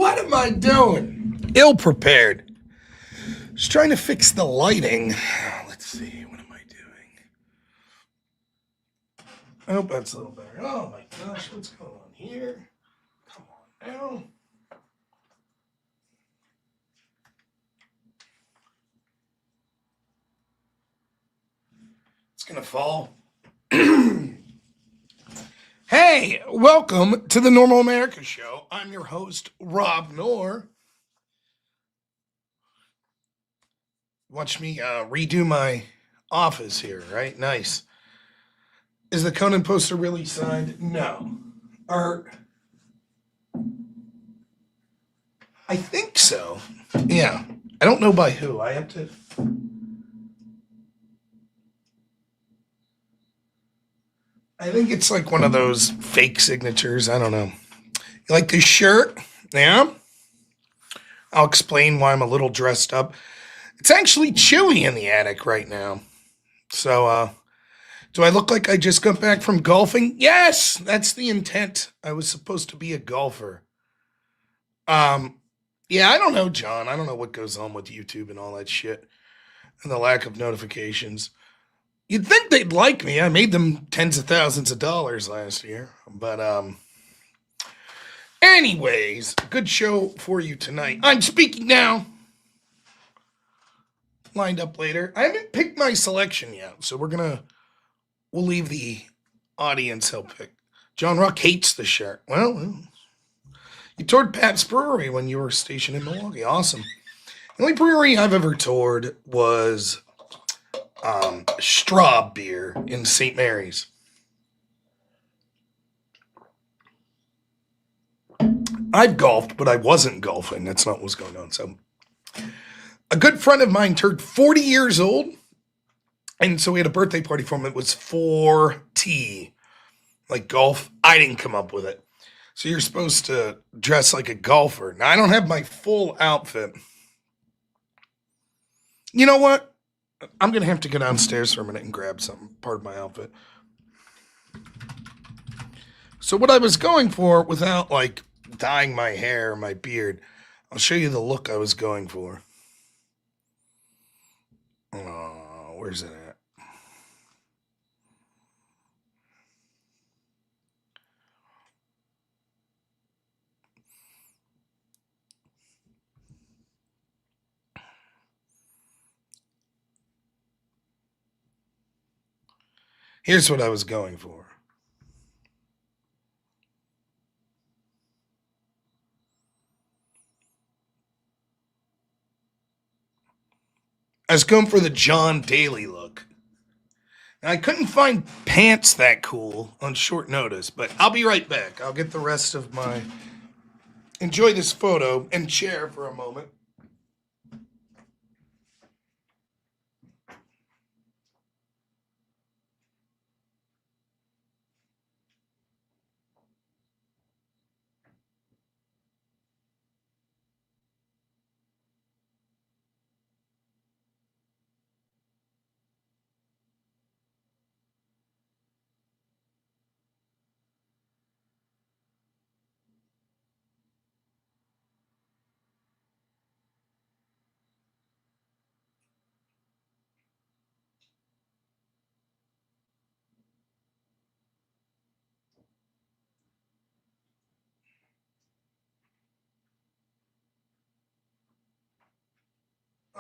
What am I doing? Ill prepared. Just trying to fix the lighting. Let's see. What am I doing? I hope that's a little better. Oh my gosh, what's going on here? Come on now. It's gonna fall. Hey, welcome to the Normal America Show. I'm your host, robnoerr. Watch me redo my office here, right? Nice. Is the Conan poster really signed? No. I think so. Yeah. I don't know by who. I have to. I think it's like one of those fake signatures. I don't know. You like this shirt? Yeah. I'll explain why I'm a little dressed up. It's actually chilly in the attic right now. So, do I look like I just got back from golfing? Yes, that's the intent. I was supposed to be a golfer. Um, yeah, I don't know, John. I don't know what goes on with YouTube and all that shit and the lack of notifications. You'd think they'd like me. I made them tens of thousands of dollars last year. But anyways, good show for you tonight. I'm speaking now. Lined up later. I haven't picked my selection yet, so we'll leave the audience help pick. John Rock hates the shirt. Well, you toured Pat's Brewery when you were stationed in Milwaukee. Awesome. The only brewery I've ever toured was Straub Beer in St. Mary's. I've golfed, but I wasn't golfing. That's not what was going on. So, a good friend of mine turned 40 years old, and so we had a birthday party for him. It was 4T, like golf. I didn't come up with it. So you're supposed to dress like a golfer. Now, I don't have my full outfit. You know what? I'm going to have to go downstairs for a minute and grab some part of my outfit. So what I was going for, without like dyeing my hair or my beard, I'll show you the look I was going for. Oh, where's it at? Here's what I was going for. I was going for the John Daly look. Now, I couldn't find pants that cool on short notice, but I'll be right back. I'll get the rest of my... Enjoy this photo and chair for a moment.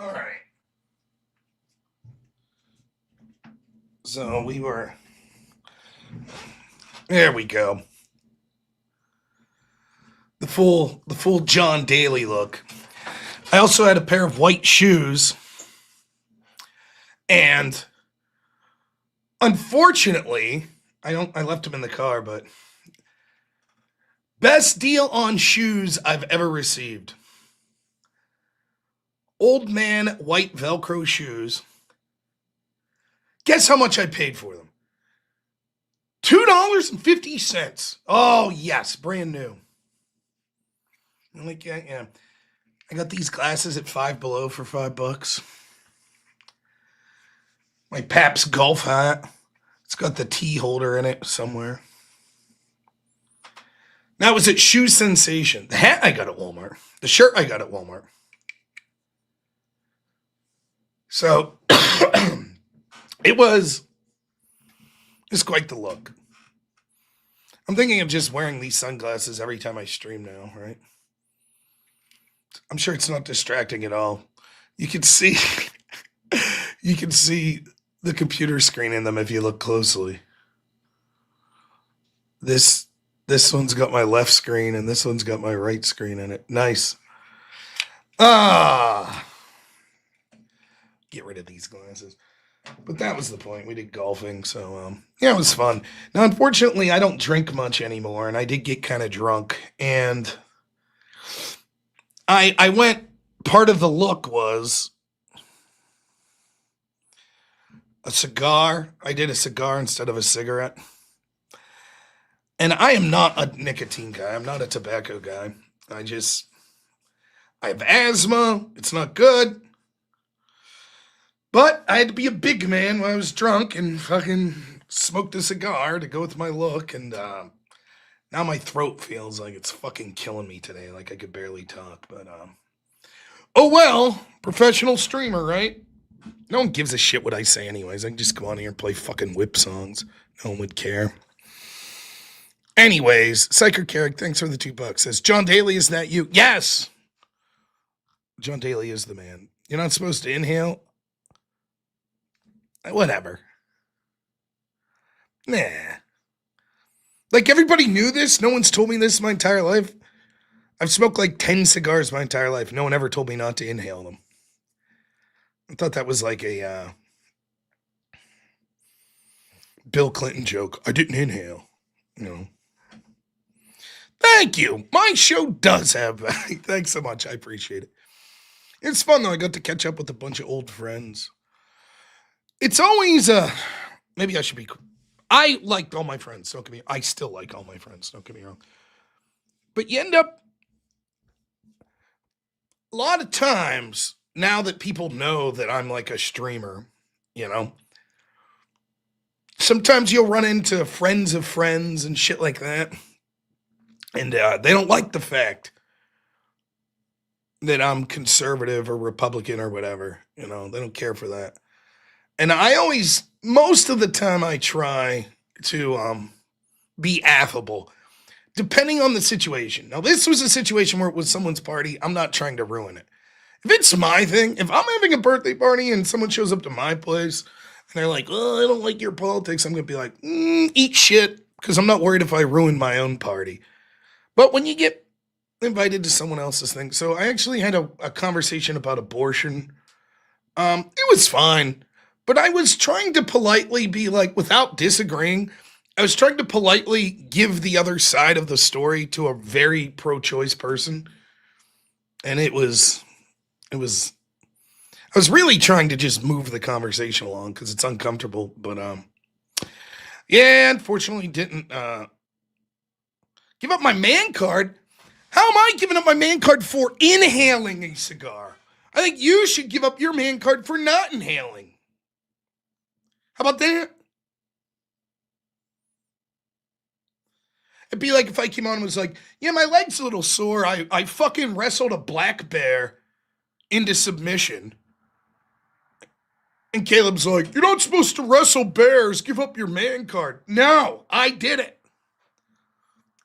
All right. So there we go. The full John Daly look. I also had a pair of white shoes, and unfortunately, I left them in the car, but best deal on shoes I've ever received. Old man white Velcro shoes. Guess how much I paid for them? $2.50. Oh yes, brand new. I'm like, yeah. I got these glasses at Five Below for $5. My Pabst golf hat. It's got the tea holder in it somewhere. Now, was it Shoe Sensation? The hat I got at Walmart. The shirt I got at Walmart. So it was quite the look. I'm thinking of just wearing these sunglasses every time I stream now, right? I'm sure it's not distracting at all. You can see you can see the computer screen in them if you look closely. This one's got my left screen and this one's got my right screen in it. Nice. Get rid of these glasses. But that was the point. We did golfing, so yeah, it was fun. Now, unfortunately, I don't drink much anymore, and I did get kind of drunk. And I went. Part of the look was a cigar. I did a cigar instead of a cigarette. And I am not a nicotine guy. I'm not a tobacco guy. I have asthma. It's not good. But I had to be a big man when I was drunk and fucking smoked a cigar to go with my look. And now my throat feels like it's fucking killing me today. Like I could barely talk. But oh well, professional streamer, right? No one gives a shit what I say anyways. I can just go on here and play fucking whip songs. No one would care. Anyways, Psycho Carrick, thanks for the $2. Says, John Daly, is that you? Yes! John Daly is the man. You're not supposed to inhale? Whatever. Nah. Like, everybody knew this? No one's told me this my entire life? I've smoked like 10 cigars my entire life. No one ever told me not to inhale them. I thought that was like a Bill Clinton joke. I didn't inhale. No. Thank you. My show does have value. Thanks so much. I appreciate it. It's fun, though. I got to catch up with a bunch of old friends. It's always, maybe I should be, I liked all my friends. Don't get me, I still like all my friends. Don't get me wrong. But you end up, a lot of times, now that people know that I'm like a streamer, you know, sometimes you'll run into friends of friends and shit like that. And they don't like the fact that I'm conservative or Republican or whatever. You know, they don't care for that. And I always, most of the time, I try to be affable, depending on the situation. Now, this was a situation where it was someone's party. I'm not trying to ruin it. If it's my thing, if I'm having a birthday party and someone shows up to my place and they're like, oh, I don't like your politics, I'm going to be like, eat shit, because I'm not worried if I ruin my own party. But when you get invited to someone else's thing, so I actually had a conversation about abortion. It was fine. But I was trying to politely be like, without disagreeing, I was trying to politely give the other side of the story to a very pro-choice person. And I was really trying to just move the conversation along because it's uncomfortable. But yeah, unfortunately didn't give up my man card. How am I giving up my man card for inhaling a cigar? I think you should give up your man card for not inhaling. How about that? It'd be like if I came on and was like, yeah, my leg's a little sore. I fucking wrestled a black bear into submission. And Caleb's like, you're not supposed to wrestle bears. Give up your man card. No, I did it.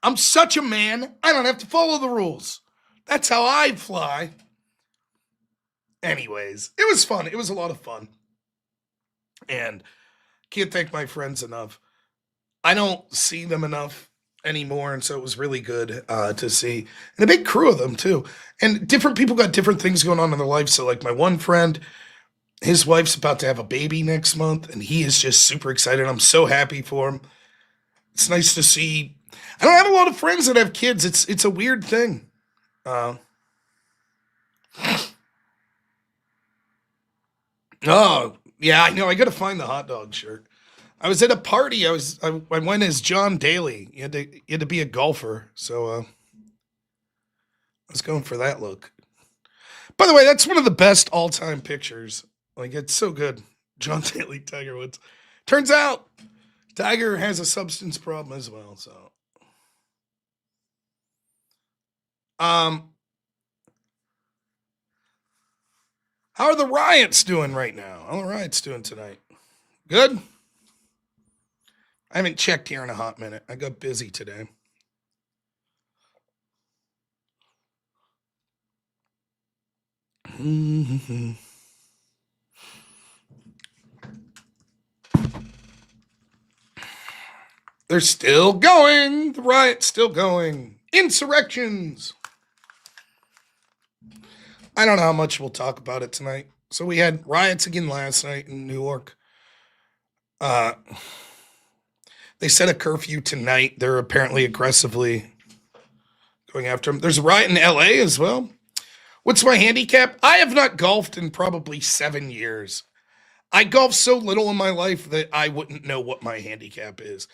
I'm such a man, I don't have to follow the rules. That's how I fly. Anyways, it was fun. It was a lot of fun. And can't thank my friends enough. I don't see them enough anymore, and so it was really good to see. And a big crew of them, too. And different people got different things going on in their life. So, like, my one friend, his wife's about to have a baby next month, and he is just super excited. I'm so happy for him. It's nice to see. I don't have a lot of friends that have kids. It's a weird thing. Oh, yeah, I know. I got to find the hot dog shirt. I was at a party. I went as John Daly. You had to be a golfer, so I was going for that look. By the way, that's one of the best all-time pictures. Like, it's so good. John Daly, Tiger Woods. Turns out Tiger has a substance problem as well, so Um, how are the riots doing right now? How are the riots doing tonight? Good? I haven't checked here in a hot minute. I got busy today. They're still going. The riot's still going. Insurrections. I don't know how much we'll talk about it tonight. So we had riots again last night in New York. Uh, they set a curfew tonight. They're apparently aggressively going after him. There's a riot in LA as well. What's my handicap? I have not golfed in probably 7 years. I golf so little in my life that I wouldn't know what my handicap is.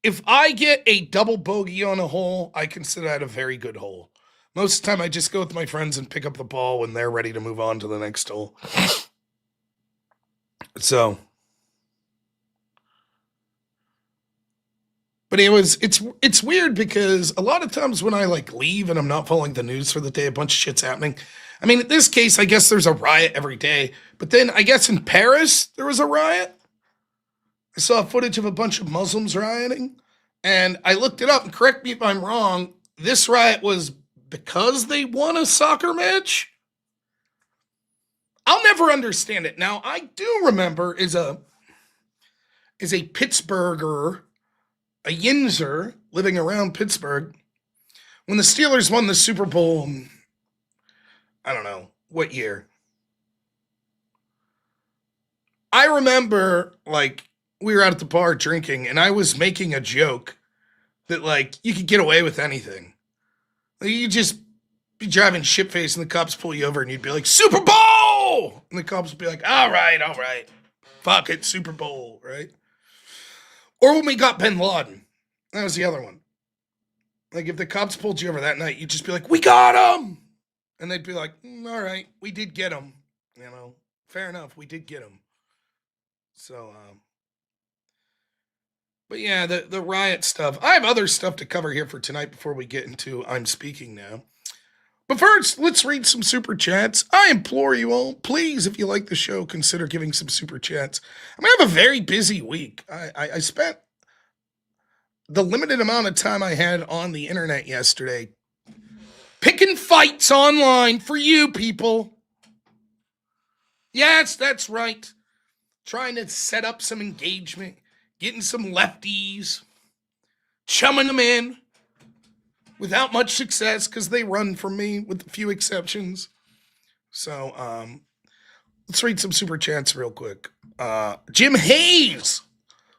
If I get a double bogey on a hole, I consider that a very good hole. Most of the time, I just go with my friends and pick up the ball when they're ready to move on to the next hole. So, but it's weird because a lot of times when I like leave and I'm not following the news for the day, a bunch of shit's happening. I mean, in this case, I guess there's a riot every day. But then I guess in Paris there was a riot. I saw footage of a bunch of Muslims rioting, and I looked it up. And correct me if I'm wrong. This riot was because they won a soccer match. I'll never understand it. Now I do remember is a Pittsburgher, a Yinzer living around Pittsburgh, when the Steelers won the Super Bowl. I don't know what year. I remember like we were out at the bar drinking, and I was making a joke that like you could get away with anything. Like, you just be driving shit face, and the cops pull you over, and you'd be like, Super Bowl! And the cops would be like, all right. Fuck it, Super Bowl, right? Or when we got Bin Laden. That was the other one. Like, if the cops pulled you over that night, you'd just be like, we got him! And they'd be like, all right, we did get him. You know, fair enough, we did get him. So, but yeah, the riot stuff. I have other stuff to cover here for tonight before we get into I'm Speaking Now. But first, let's read some super chats. I implore you all, please, if you like the show, consider giving some super chats. I'm going to have a very busy week. I spent the limited amount of time I had on the internet yesterday picking fights online for you people. Yes, that's right. Trying to set up some engagement, getting some lefties, chumming them in without much success because they run from me with a few exceptions. So, let's read some super chats real quick. Jim Hayes,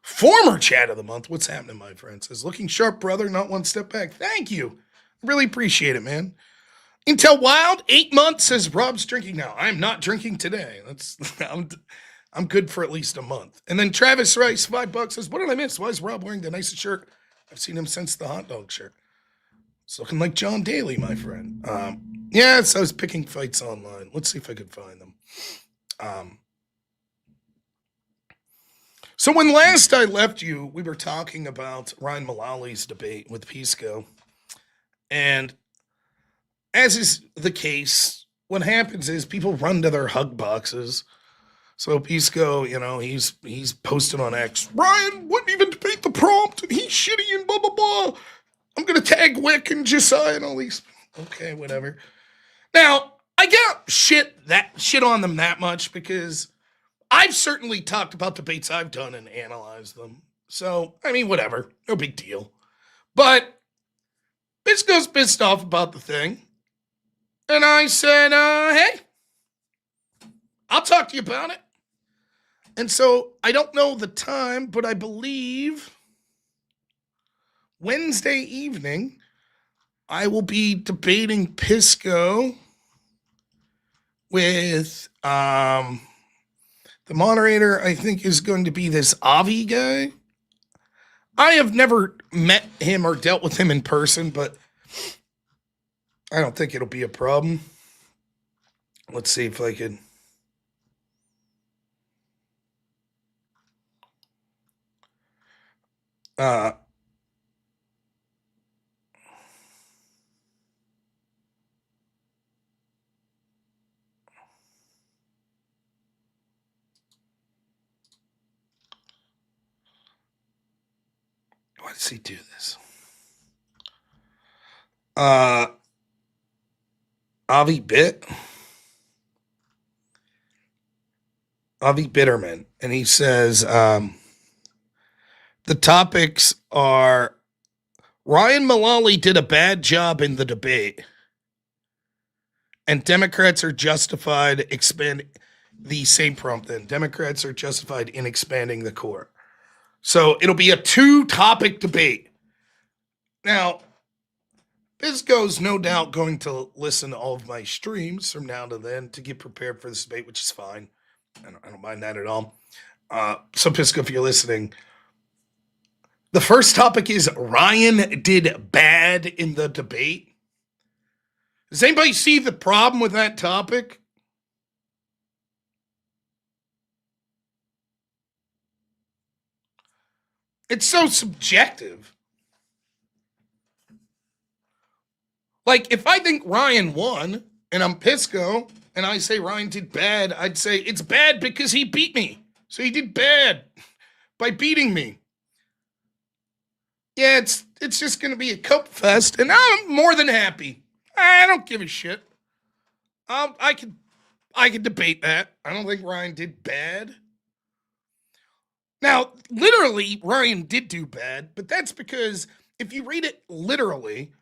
former chat of the month. What's happening, my friend? Says, looking sharp, brother, not one step back. Thank you. Really appreciate it, man. Intel Wild, 8 months, says Rob's drinking now. I'm not drinking today. I'm good for at least a month. And then Travis Rice, $5, says, what did I miss? Why is Rob wearing the nicest shirt? I've seen him since the hot dog shirt. It's looking like John Daly, my friend. Yes, I was picking fights online. Let's see if I could find them. So when last I left you, we were talking about Ryan Mullally's debate with Pisco. And as is the case, what happens is people run to their hug boxes. So Pisco, he's posted on X, Ryan wouldn't even debate the prompt, and he's shitty and blah, blah, blah. I'm going to tag Wick and Josiah and all these. Okay, whatever. Now, I get shit on them that much because I've certainly talked about debates I've done and analyzed them. So, I mean, whatever. No big deal. But Pisco's pissed off about the thing. And I said, hey, I'll talk to you about it. And so I don't know the time, but I believe Wednesday evening, I will be debating Pisco with the moderator. I think is going to be this Avi guy. I have never met him or dealt with him in person, but I don't think it'll be a problem. Let's see if I can. Why does he do this? Avi Bitterman, and he says the topics are Ryan Mullally did a bad job in the debate, and Democrats are justified expanding the same prompt. Then Democrats are justified in expanding the court. So it'll be a 2-topic debate. Now, Bisco's no doubt going to listen to all of my streams from now to then to get prepared for this debate, which is fine. I don't mind that at all. So, Pisco, if you're listening, the first topic is Ryan did bad in the debate. Does anybody see the problem with that topic? It's so subjective. Like, if I think Ryan won and I'm Pisco and I say Ryan did bad, I'd say it's bad because he beat me. So he did bad by beating me. Yeah, it's just going to be a cope fest, and I'm more than happy. I don't give a shit. I could debate that. I don't think Ryan did bad. Now, literally, Ryan did do bad, but that's because if you read it literally,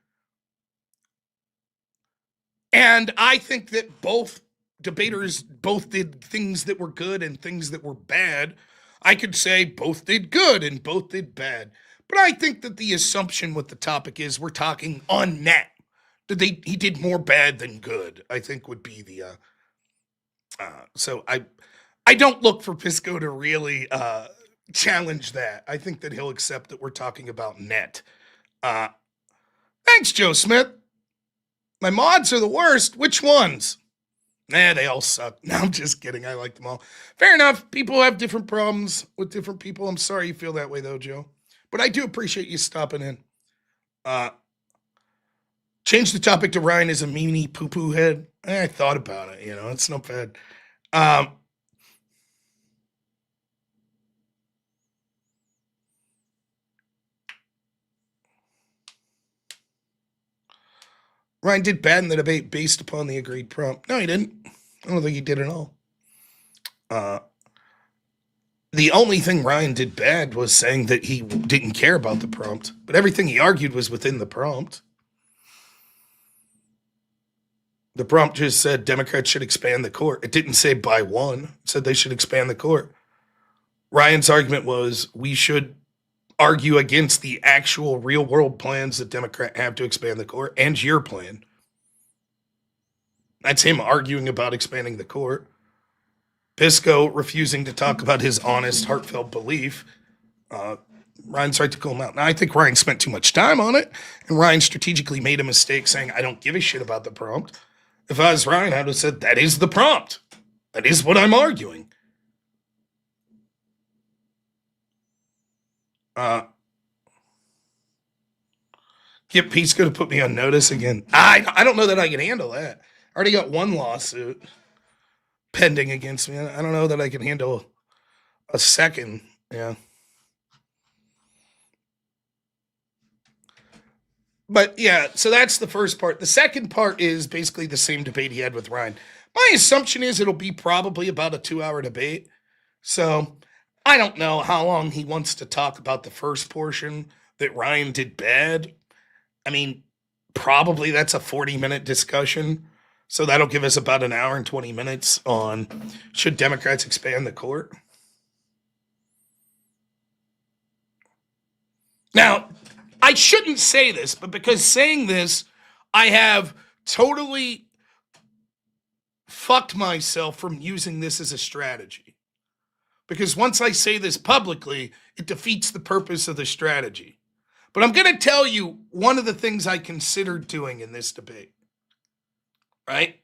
and I think that both debaters both did things that were good and things that were bad, I could say both did good and both did bad. But I think that the assumption with the topic is we're talking on net. He did more bad than good, I think would be the so I don't look for Pisco to really challenge that. I think that he'll accept that we're talking about net. Thanks, Joe Smith. My mods are the worst. Which ones? Nah, they all suck. No, I'm just kidding. I like them all. Fair enough. People have different problems with different people. I'm sorry you feel that way, though, Joe. But I do appreciate you stopping in. Change the topic to Ryan is a meanie poo-poo head. I thought about it. It's not bad. Ryan did bad in the debate based upon the agreed prompt. No, he didn't. I don't think he did at all. The only thing Ryan did bad was saying that he didn't care about the prompt, but everything he argued was within the prompt. The prompt just said Democrats should expand the court. It didn't say by one. It said they should expand the court. Ryan's argument was we should argue against the actual real-world plans that Democrats have to expand the court and your plan. That's him arguing about expanding the court. Pisco refusing to talk about his honest, heartfelt belief. Ryan's right to call him out. Now, I think Ryan spent too much time on it, and Ryan strategically made a mistake saying, I don't give a shit about the prompt. If I was Ryan, I would have said, that is the prompt. That is what I'm arguing. Get Pisco to put me on notice again. I don't know that I can handle that. I already got one lawsuit pending against me. I don't know that I can handle a second. Yeah. But yeah, so that's the first part. The second part is basically the same debate he had with Ryan. My assumption is it'll be probably about a 2-hour debate. So I don't know how long he wants to talk about the first portion that Ryan did bad. I mean, probably that's a 40-minute discussion. So that'll give us about an hour and 20 minutes on should Democrats expand the court. Now, I shouldn't say this, but because saying this, I have totally fucked myself from using this as a strategy. Because once I say this publicly, it defeats the purpose of the strategy. But I'm going to tell you one of the things I considered doing in this debate. Right?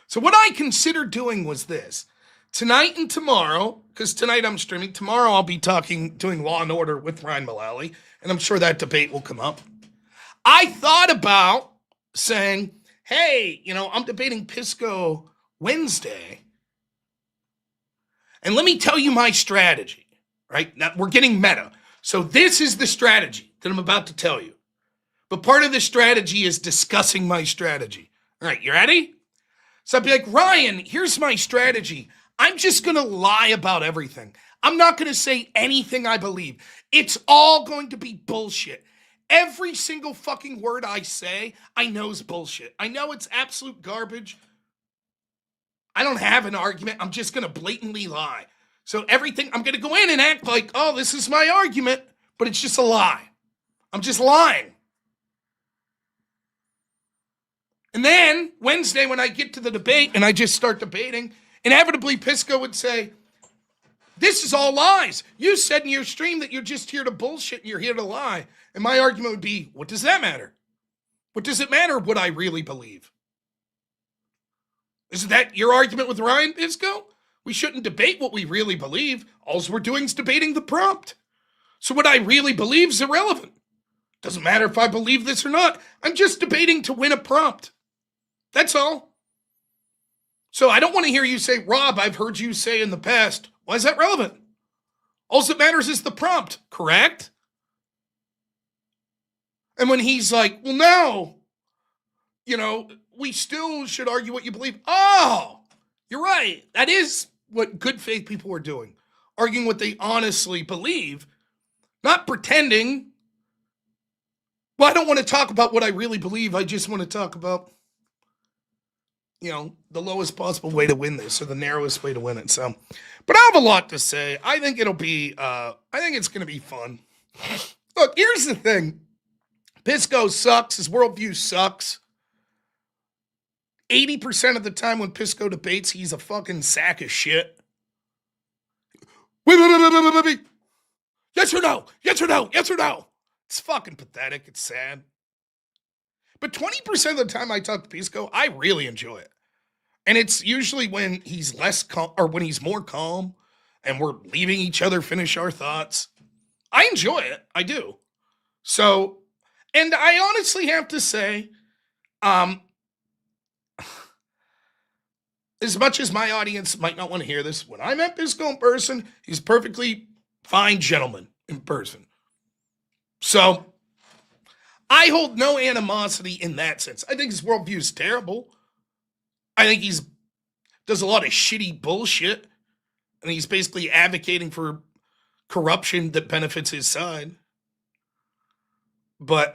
So what I considered doing was this. Tonight and tomorrow, because tonight I'm streaming, tomorrow I'll be doing Law and Order with Ryan Mullally, and I'm sure that debate will come up. I thought about saying, hey, I'm debating Pisco Wednesday, and let me tell you my strategy, right? Now, we're getting meta. So this is the strategy. that I'm about to tell you. But part of the strategy is discussing my strategy. All right, you ready? So I'd be like, Ryan, here's my strategy. I'm just going to lie about everything. I'm not going to say anything I believe. It's all going to be bullshit. Every single fucking word I say, I know is bullshit. I know it's absolute garbage. I don't have an argument. I'm just going to blatantly lie. So everything, I'm going to go in and act like, oh, this is my argument, but it's just a lie. I'm just lying. And then Wednesday, when I get to the debate and I just start debating, inevitably Pisco would say, this is all lies. You said in your stream that you're just here to bullshit and you're here to lie. And my argument would be, what does that matter? What does it matter what I really believe? Isn't that your argument with Ryan, Pisco? We shouldn't debate what we really believe. All we're doing is debating the prompt. So what I really believe is irrelevant. Doesn't matter if I believe this or not. I'm just debating to win a prompt. That's all. So I don't want to hear you say, Rob, I've heard you say in the past. Why is that relevant? All that matters is the prompt, correct? And when he's like, well, no, we still should argue what you believe. Oh, you're right. That is what good faith people are doing. Arguing what they honestly believe, not pretending. Well, I don't want to talk about what I really believe. I just want to talk about, the lowest possible way to win this or the narrowest way to win it. So, but I have a lot to say. I think I think it's going to be fun. Look, here's the thing. Pisco sucks. His worldview sucks. 80% of the time when Pisco debates, he's a fucking sack of shit. Wait. Yes or no? Yes or no? Yes or no? It's fucking pathetic. It's sad. But 20% of the time I talk to Pisco, I really enjoy it. And it's usually when he's less calm or when he's more calm and we're leaving each other finish our thoughts. I enjoy it. I do. So, and I honestly have to say, as much as my audience might not want to hear this, when I met Pisco in person, he's a perfectly fine gentleman in person. So, I hold no animosity in that sense. I think his worldview is terrible. I think does a lot of shitty bullshit. And he's basically advocating for corruption that benefits his side. But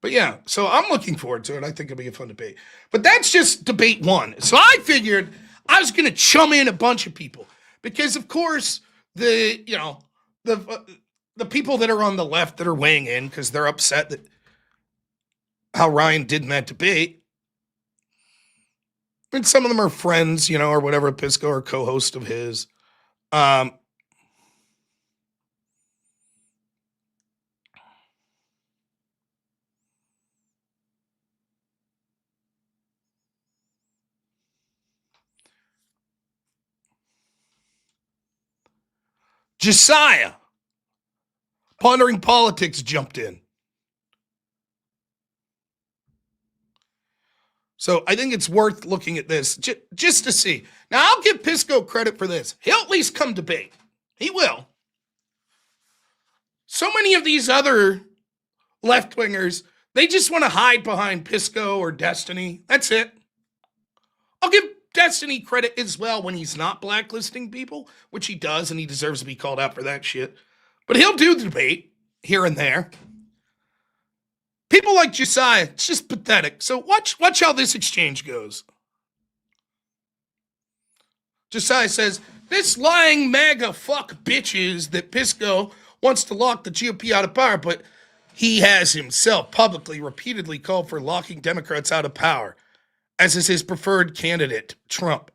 yeah, so I'm looking forward to it. I think it'll be a fun debate. But that's just debate one. So I figured I was going to chum in a bunch of people. Because, of course, the people that are on the left that are weighing in because they're upset that how Ryan did in that debate. And some of them are friends, or whatever, Pisco or co-host of his. Josiah, Pondering Politics, jumped in. So I think it's worth looking at this just to see. Now, I'll give Pisco credit for this. He'll at least come debate. He will. So many of these other left-wingers, they just want to hide behind Pisco or Destiny. That's it. I'll give Destiny credit as well when he's not blacklisting people, which he does, and he deserves to be called out for that shit. But he'll do the debate here and there. People like Josiah, it's just pathetic. So watch how this exchange goes. Josiah says, this lying MAGA fuck bitches that Pisco wants to lock the GOP out of power, but he has himself publicly, repeatedly called for locking Democrats out of power, as is his preferred candidate, Trump.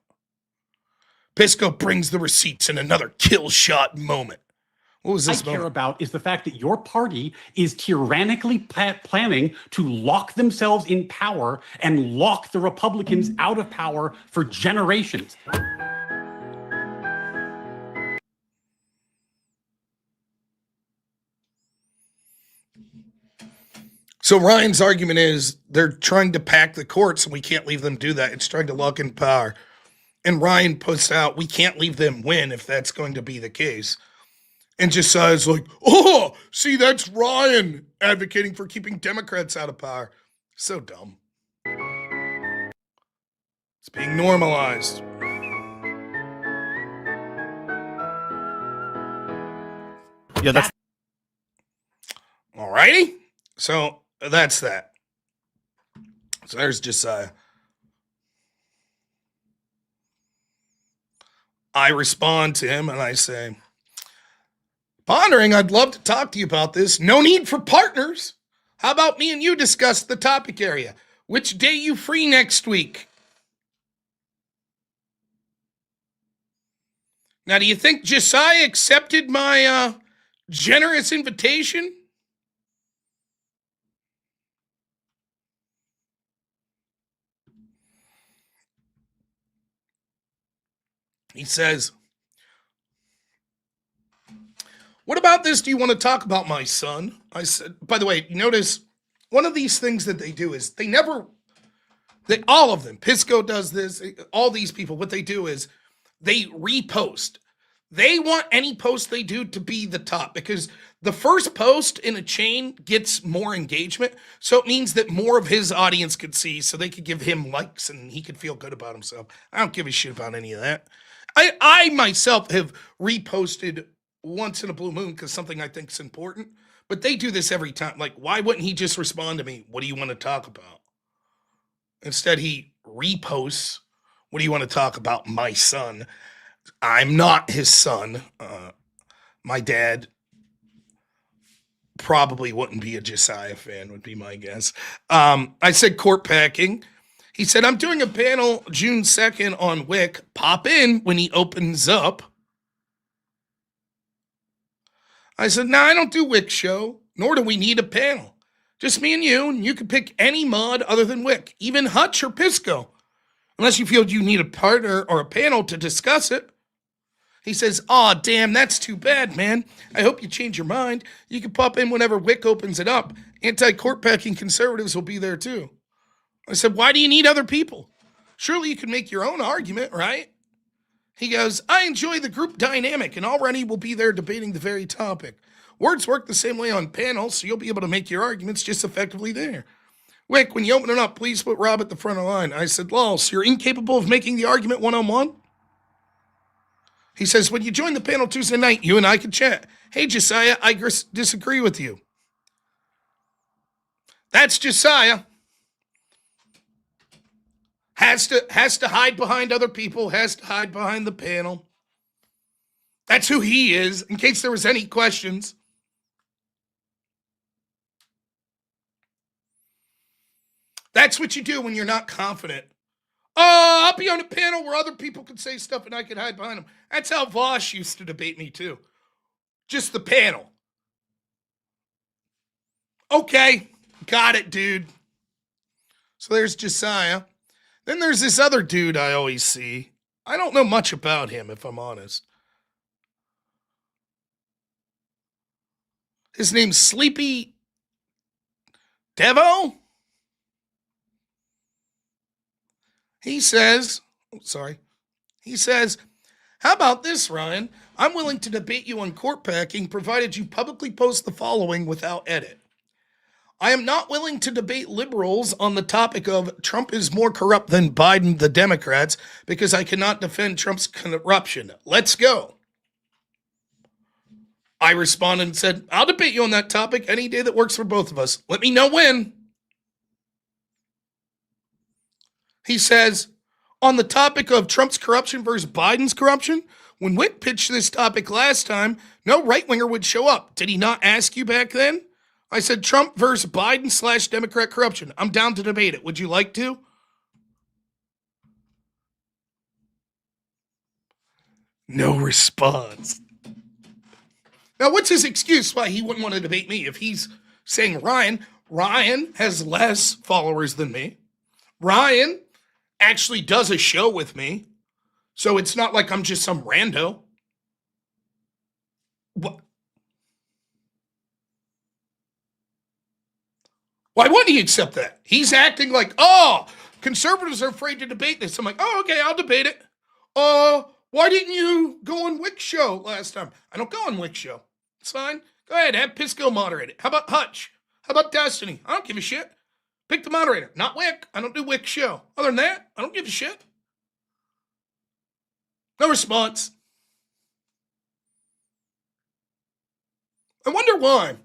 Pisco brings the receipts in another kill shot moment. What was this moment? Care about is the fact that your party is tyrannically planning to lock themselves in power and lock the Republicans out of power for generations. So Ryan's argument is they're trying to pack the courts and we can't leave them do that. It's trying to lock in power. And Ryan puts out, we can't leave them win if that's going to be the case. And Josiah's like, oh, see, that's Ryan advocating for keeping Democrats out of power. So dumb. It's being normalized. Yeah, that's Alrighty. So that's that. So there's Josiah. I respond to him and I say, pondering, I'd love to talk to you about this. No need for partners. How about me and you discuss the topic area? Which day you free next week? Now, do you think Josiah accepted my generous invitation? He says, what about this? Do you want to talk about my son? I said, by the way, you notice one of these things that they do is all of them, Pisco does this, all these people, what they do is they repost. They want any post they do to be the top because the first post in a chain gets more engagement. So it means that more of his audience could see, so they could give him likes and he could feel good about himself. I don't give a shit about any of that. I myself have reposted once in a blue moon because something I think is important, but they do this every time. Like, why wouldn't he just respond to me? What do you want to talk about? Instead, he reposts, what do you want to talk about? My son. I'm not his son. My dad probably wouldn't be a Josiah fan, would be my guess. I said court packing. He said, I'm doing a panel June 2nd on Wick. Pop in when he opens up. I said, no, I don't do Wick show, nor do we need a panel. Just me and you can pick any mod other than Wick, even Hutch or Pisco, unless you feel you need a partner or a panel to discuss it. He says, aw, damn, that's too bad, man. I hope you change your mind. You can pop in whenever Wick opens it up. Anti-court packing conservatives will be there too. I said, why do you need other people? Surely you can make your own argument, right? He goes, I enjoy the group dynamic and already will be there debating the very topic. Words work the same way on panels, so you'll be able to make your arguments just effectively there. Wick, when you open it up, please put Rob at the front of the line. I said, lol, so you're incapable of making the argument one-on-one? He says, when you join the panel Tuesday night, you and I can chat. Hey, Josiah, I disagree with you. That's Josiah. Has to hide behind other people, has to hide behind the panel. That's who he is, in case there was any questions. That's what you do when you're not confident. Oh, I'll be on a panel where other people can say stuff and I can hide behind them. That's how Vosh used to debate me too. Just the panel. Okay, got it, dude. So there's Josiah. Then there's this other dude I always see. I don't know much about him, if I'm honest. His name's Sleepy Devo. He says, how about this, Ryan? I'm willing to debate you on court packing, provided you publicly post the following without edit. I am not willing to debate liberals on the topic of Trump is more corrupt than Biden, the Democrats, because I cannot defend Trump's corruption. Let's go. I responded and said, I'll debate you on that topic any day that works for both of us. Let me know when. He says, on the topic of Trump's corruption versus Biden's corruption, when Wick pitched this topic last time, no right-winger would show up. Did he not ask you back then? I said, Trump versus Biden / Democrat corruption. I'm down to debate it. Would you like to? No response. Now, what's his excuse why he wouldn't want to debate me? If he's saying Ryan has less followers than me. Ryan actually does a show with me. So it's not like I'm just some rando. What? Why wouldn't he accept that? He's acting like, oh, conservatives are afraid to debate this. I'm like, oh, okay, I'll debate it. Why didn't you go on Wick's show last time? I don't go on Wick's show. It's fine. Go ahead, have Pisco moderate it. How about Hutch? How about Destiny? I don't give a shit. Pick the moderator. Not Wick. I don't do Wick's show. Other than that, I don't give a shit. No response. I wonder why.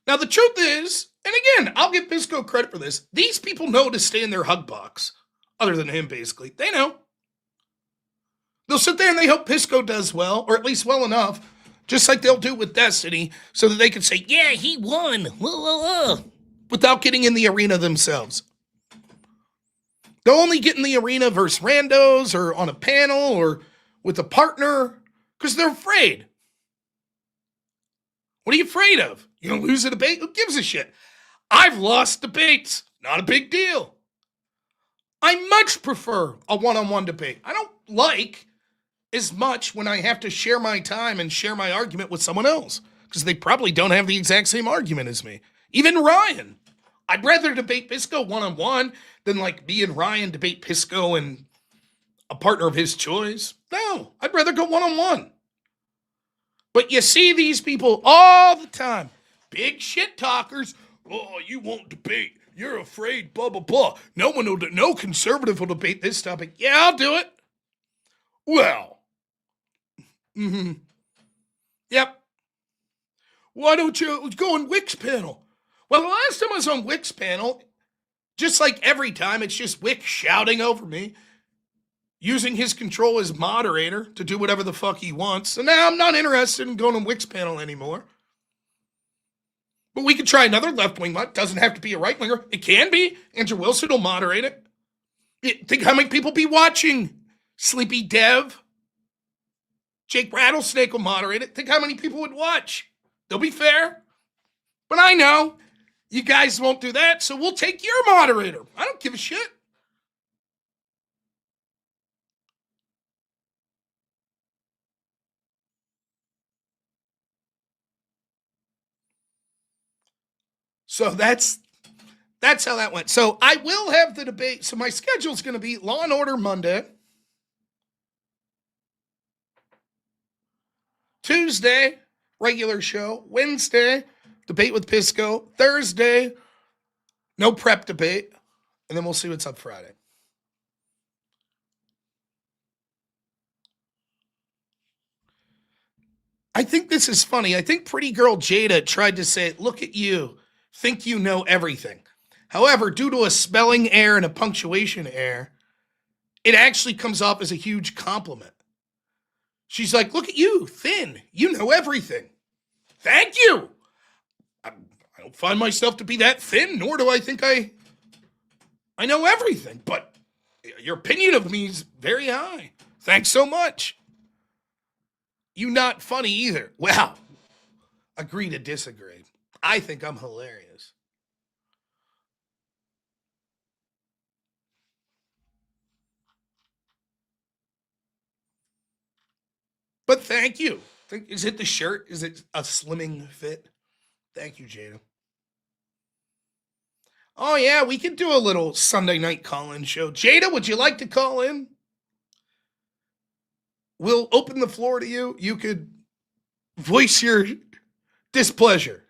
Now, the truth is, and again, I'll give Pisco credit for this, these people know to stay in their hug box. Other than him, basically. They know. They'll sit there and they hope Pisco does well, or at least well enough, just like they'll do with Destiny, so that they can say, yeah, he won, without getting in the arena themselves. They'll only get in the arena versus randos or on a panel or with a partner because they're afraid. What are you afraid of? You gonna lose a debate? Who gives a shit? I've lost debates. Not a big deal. I much prefer a one-on-one debate. I don't like as much when I have to share my time and share my argument with someone else because they probably don't have the exact same argument as me. Even Ryan. I'd rather debate Pisco one-on-one than like me and Ryan debate Pisco and a partner of his choice. No, I'd rather go one-on-one. But you see these people all the time. Big shit talkers. Oh, you won't debate. You're afraid, blah, blah, blah. No conservative will debate this topic. Yeah, I'll do it. Well. Yep. Why don't you go on Wick's panel? Well, the last time I was on Wick's panel, just like every time, it's just Wick shouting over me, using his control as moderator to do whatever the fuck he wants. So now I'm not interested in going on Wick's panel anymore. But we could try another left-wing mod. Doesn't have to be a right-winger. It can be. Andrew Wilson will moderate it. Think how many people be watching Sleepy Dev. Jake Rattlesnake will moderate it. Think how many people would watch. They'll be fair. But I know you guys won't do that, so we'll take your moderator. I don't give a shit. So that's how that went. So I will have the debate. So my schedule's going to be Law and Order Monday. Tuesday, regular show. Wednesday, debate with Pisco. Thursday, no prep debate. And then we'll see what's up Friday. I think this is funny. I think Pretty Girl Jada tried to say, look at you, think you know everything. However, due to a spelling error and a punctuation error, it actually comes off as a huge compliment. She's like, look at you, thin, you know everything. Thank you. I don't find myself to be that thin, nor do I think I know everything, but your opinion of me is very high. Thanks so much. You not funny either. Well, agree to disagree. I think I'm hilarious. But thank you. Is it the shirt? Is it a slimming fit? Thank you, Jada. Oh, yeah, we could do a little Sunday night call-in show. Jada, would you like to call in? We'll open the floor to you. You could voice your displeasure.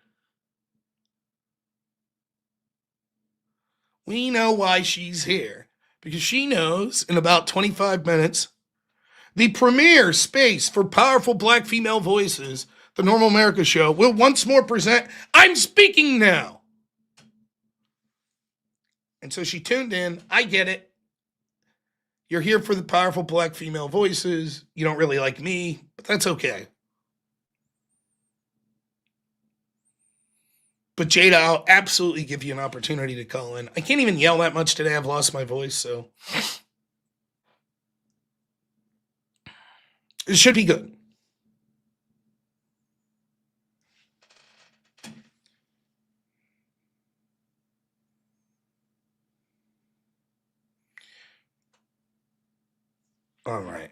We know why she's here. Because she knows in about 25 minutes, the premier space for powerful black female voices, the Normal America Show, will once more present I'm Speaking Now. And so she tuned in. I get it. You're here for the powerful black female voices. You don't really like me, but that's okay. But Jada, I'll absolutely give you an opportunity to call in. I can't even yell that much today. I've lost my voice, so it should be good. All right.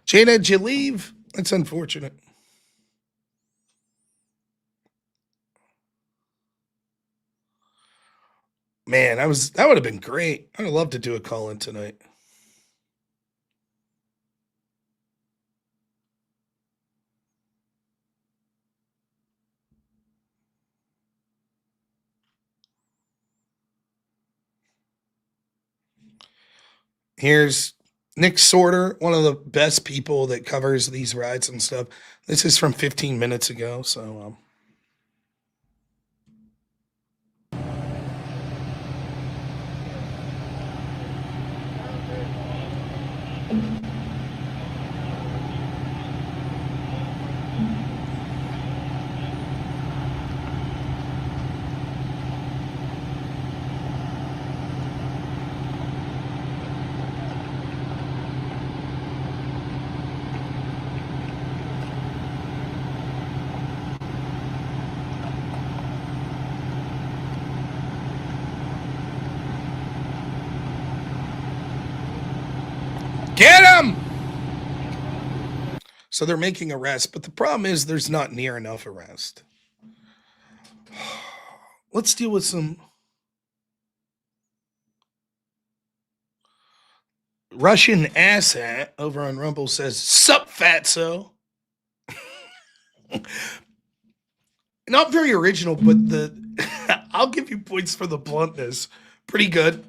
Jada, did you leave? That's unfortunate. Man, that would have been great. I'd love to do a call in tonight. Here's Nick Sorter, one of the best people that covers these rides and stuff. This is from 15 minutes ago, so get him! So they're making arrests, but the problem is there's not near enough arrest. Let's deal with some Russian asshat over on Rumble says, "Sup, fatso." Not very original, but I'll give you points for the bluntness. Pretty good.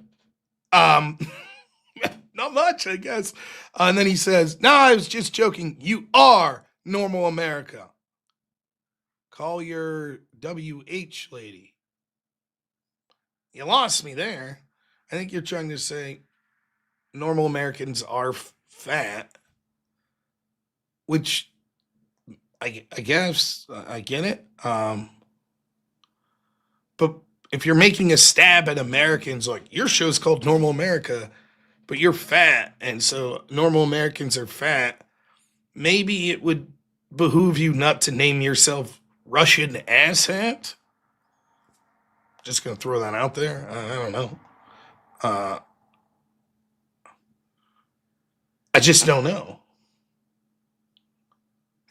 Not much, I guess. And then he says, "No, I was just joking. You are normal America. Call your WH lady." You lost me there. I think you're trying to say normal Americans are fat, which I guess I get it. But if you're making a stab at Americans, like your show's called Normal America, but you're fat, and so normal Americans are fat, maybe it would behoove you not to name yourself Russian asshat. Just gonna throw that out there. I don't know. I just don't know.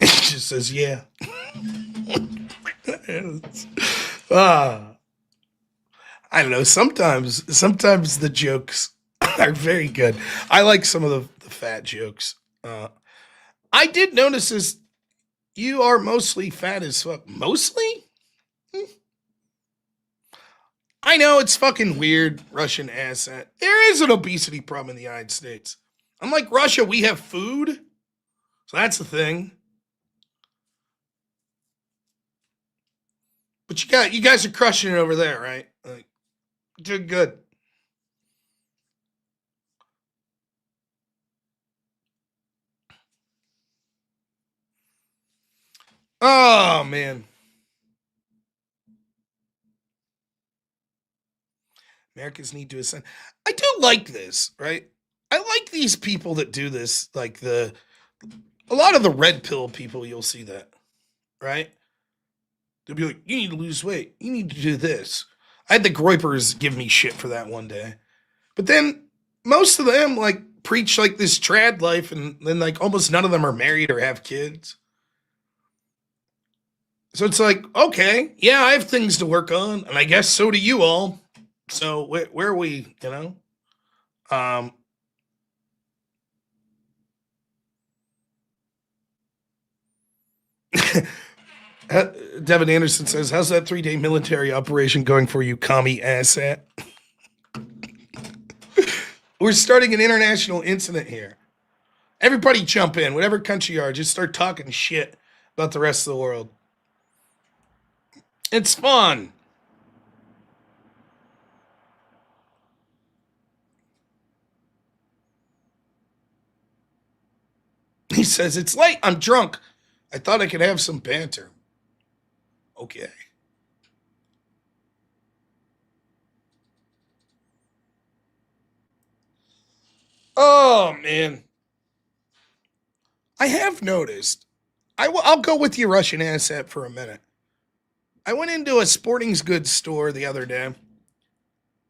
It just says, yeah. I don't know. Sometimes the jokes are very good. I like some of the fat jokes. I did notice this. You are mostly fat as fuck. Mostly? I know it's fucking weird, Russian asshat. There is an obesity problem in the United States. Unlike Russia, we have food. So that's the thing. But you guys are crushing it over there, right? Like, doing good. Oh man. Americans need to ascend. I do like this, right? I like these people that do this, like a lot of the red pill people, you'll see that, right? They'll be like, you need to lose weight. You need to do this. I had the Groypers give me shit for that one day. But then most of them like preach like this trad life, and then like almost none of them are married or have kids. So it's like, okay, yeah, I have things to work on, and I guess so do you all. So where are we, you know? Devin Anderson says, "How's that 3-day military operation going for you, commie asshat?" We're starting an international incident here. Everybody jump in, whatever country you are, just start talking shit about the rest of the world. It's fun. He says, "It's late. I'm drunk. I thought I could have some banter." Okay. Oh, man. I have noticed. I'll go with you, Russian asset, for a minute. I went into a sporting goods store the other day.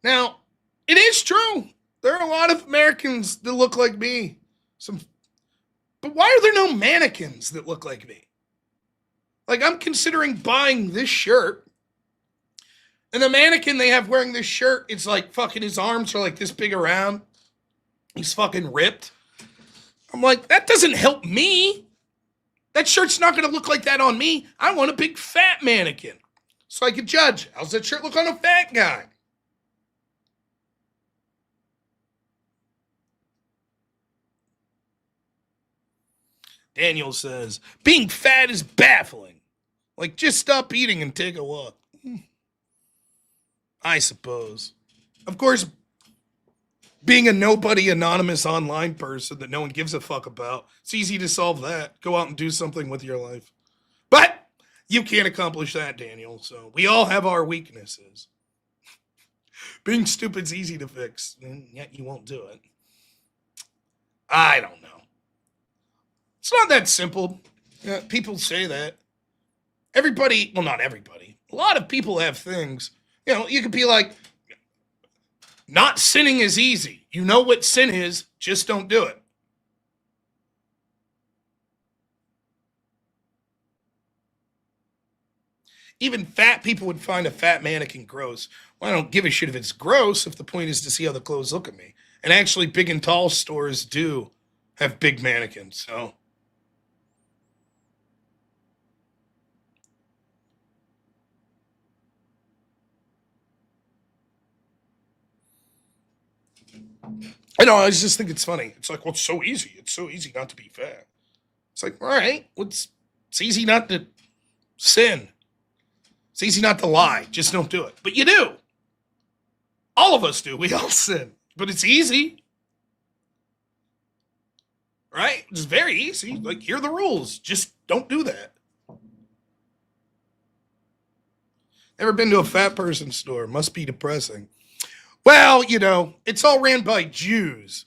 Now, it is true. There are a lot of Americans that look like me. But why are there no mannequins that look like me? Like, I'm considering buying this shirt, And the mannequin they have wearing this shirt, it's like fucking his arms are like this big around. He's fucking ripped. I'm like, that doesn't help me. That shirt's not going to look like that on me. I want a big fat mannequin so I can judge. How's that shirt look on a fat guy? Daniel says, being fat is baffling. Like, just stop eating and take a walk. I suppose. Of course, being a nobody anonymous online person that no one gives a fuck about, it's easy to solve that. Go out and do something with your life. But you can't accomplish that, Daniel. So we all have our weaknesses. Being stupid's easy to fix, and yet you won't do it. I don't know. It's not that simple. People say that. Everybody, well, not everybody. A lot of people have things. You know, you could be like, not sinning is easy. You know what sin is, just don't do it. Even fat people would find a fat mannequin gross. Well, I don't give a shit if it's gross if the point is to see how the clothes look at me. And actually, big and tall stores do have big mannequins, so. I know, I just think it's funny. It's like, well, it's so easy. It's so easy not to be fat. It's like, all right, it's easy not to sin. It's easy not to lie. Just don't do it. But you do. All of us do. We all sin. But it's easy. Right? It's very easy. Like, here are the rules. Just don't do that. Never been to a fat person store. Must be depressing. Well, you know, it's all ran by Jews.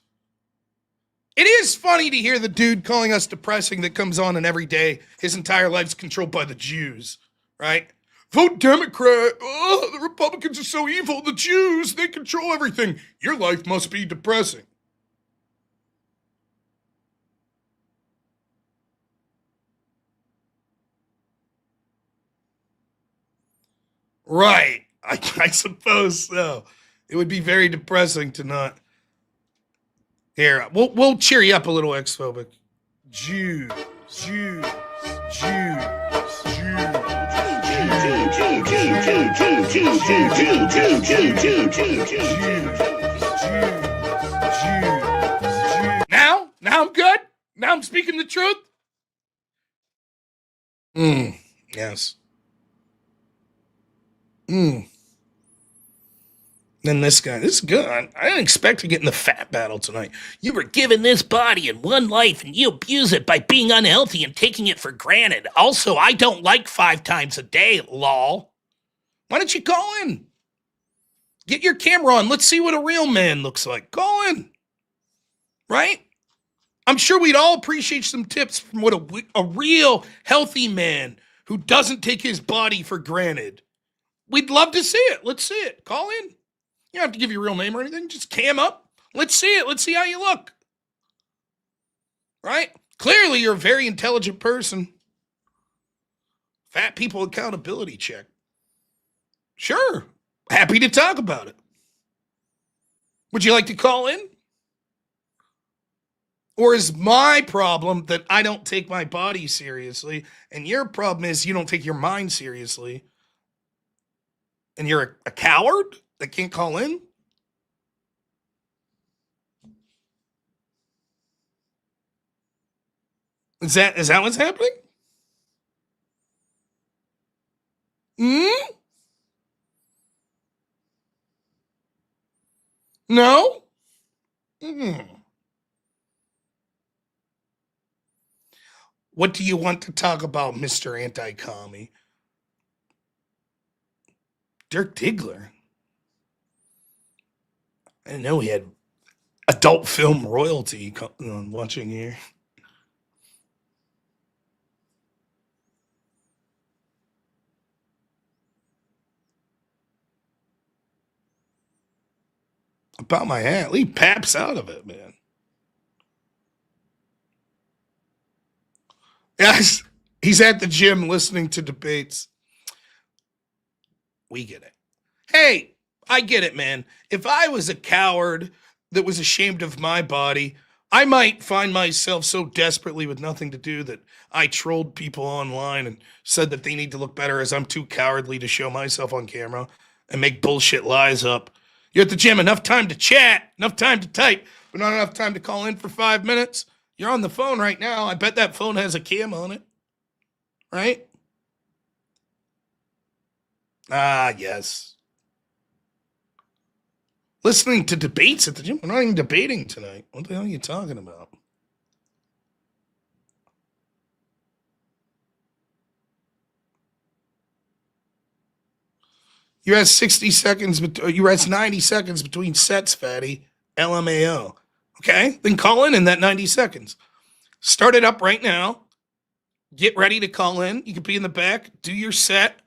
It is funny to hear the dude calling us depressing that comes on and every day his entire life's controlled by the Jews, right? Vote Democrat. Oh, the Republicans are so evil. The Jews, they control everything. Your life must be depressing. Right. I suppose so. It would be very depressing to not. Here, we'll cheer you up a little, ex-phobic. Jews, Jews, Jews, Now I'm good. Now I'm speaking the truth. Yes. Then this guy, this is good. I didn't expect to get in the fat battle tonight. You were given this body in one life and you abuse it by being unhealthy and taking it for granted. Also, I don't like 5 times a day, lol. Why don't you call in? Get your camera on. Let's see what a real man looks like. Call in. Right? I'm sure we'd all appreciate some tips from what a real healthy man who doesn't take his body for granted. We'd love to see it. Let's see it. Call in. You don't have to give your real name or anything. Just cam up. Let's see it. Let's see how you look. Right? Clearly, you're a very intelligent person. Fat people accountability check. Sure. Happy to talk about it. Would you like to call in? Or is my problem that I don't take my body seriously, and your problem is you don't take your mind seriously, and you're a coward that can't call in? Is that what's happening? No? What do you want to talk about, Mr. Anti-Commie? Dirk Diggler. I didn't know he had adult film royalty watching here. About my hat. Leave Paps out of it, man. Yes, he's at the gym listening to debates. We get it. Hey, I get it, man. If I was a coward that was ashamed of my body, I might find myself so desperately with nothing to do that I trolled people online and said that they need to look better as I'm too cowardly to show myself on camera and make bullshit lies up. You're at the gym, enough time to chat, enough time to type, but not enough time to call in for 5 minutes. You're on the phone right now. I bet that phone has a cam on it, right? Ah, yes. Listening to debates at the gym. We're not even debating tonight. What the hell are you talking about? You rest 60 seconds, you rest 90 seconds between sets, fatty. LMAO. Okay? Then call in that 90 seconds. Start it up right now. Get ready to call in. You could be in the back, do your set.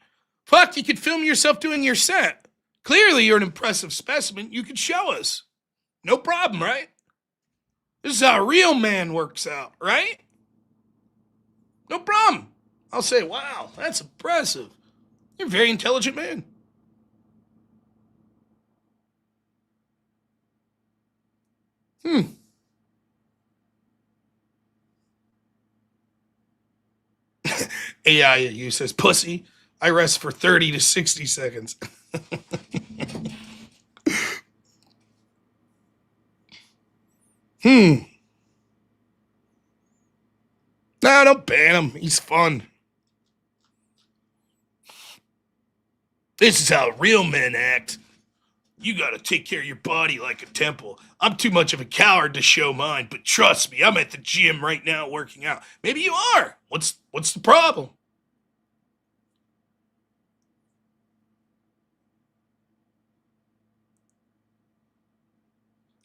Fuck, you could film yourself doing your set. Clearly, you're an impressive specimen. You could show us. No problem, right? This is how a real man works out, right? No problem. I'll say, wow, that's impressive. You're a very intelligent man. AI at you says, pussy, I rest for 30 to 60 seconds. No, don't ban him. He's fun. This is how real men act. You gotta take care of your body like a temple. I'm too much of a coward to show mine, but trust me, I'm at the gym right now working out. Maybe you are. What's the problem?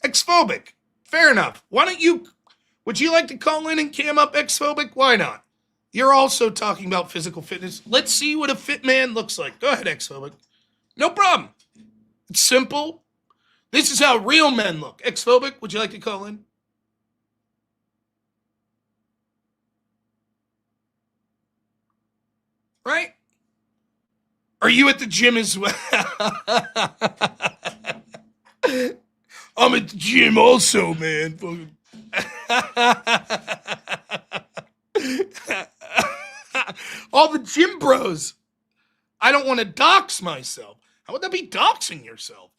Xphobic. Fair enough. Would you like to call in and cam up Xphobic? Why not? You're also talking about physical fitness. Let's see what a fit man looks like. Go ahead, Xphobic. No problem. It's simple. This is how real men look. Xphobic, would you like to call in? Right? Are you at the gym as well? I'm at the gym also, man. All the gym bros. I don't want to dox myself. How would that be doxing yourself?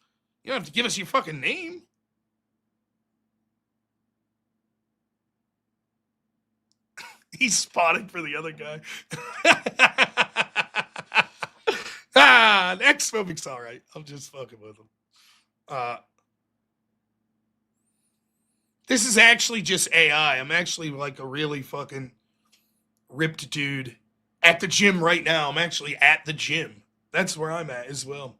You don't have to give us your fucking name. He's spotted for the other guy. X-phobic's all right. I'm just fucking with him. This is actually just AI. I'm actually like a really fucking ripped dude at the gym right now. I'm actually at the gym. That's where I'm at as well.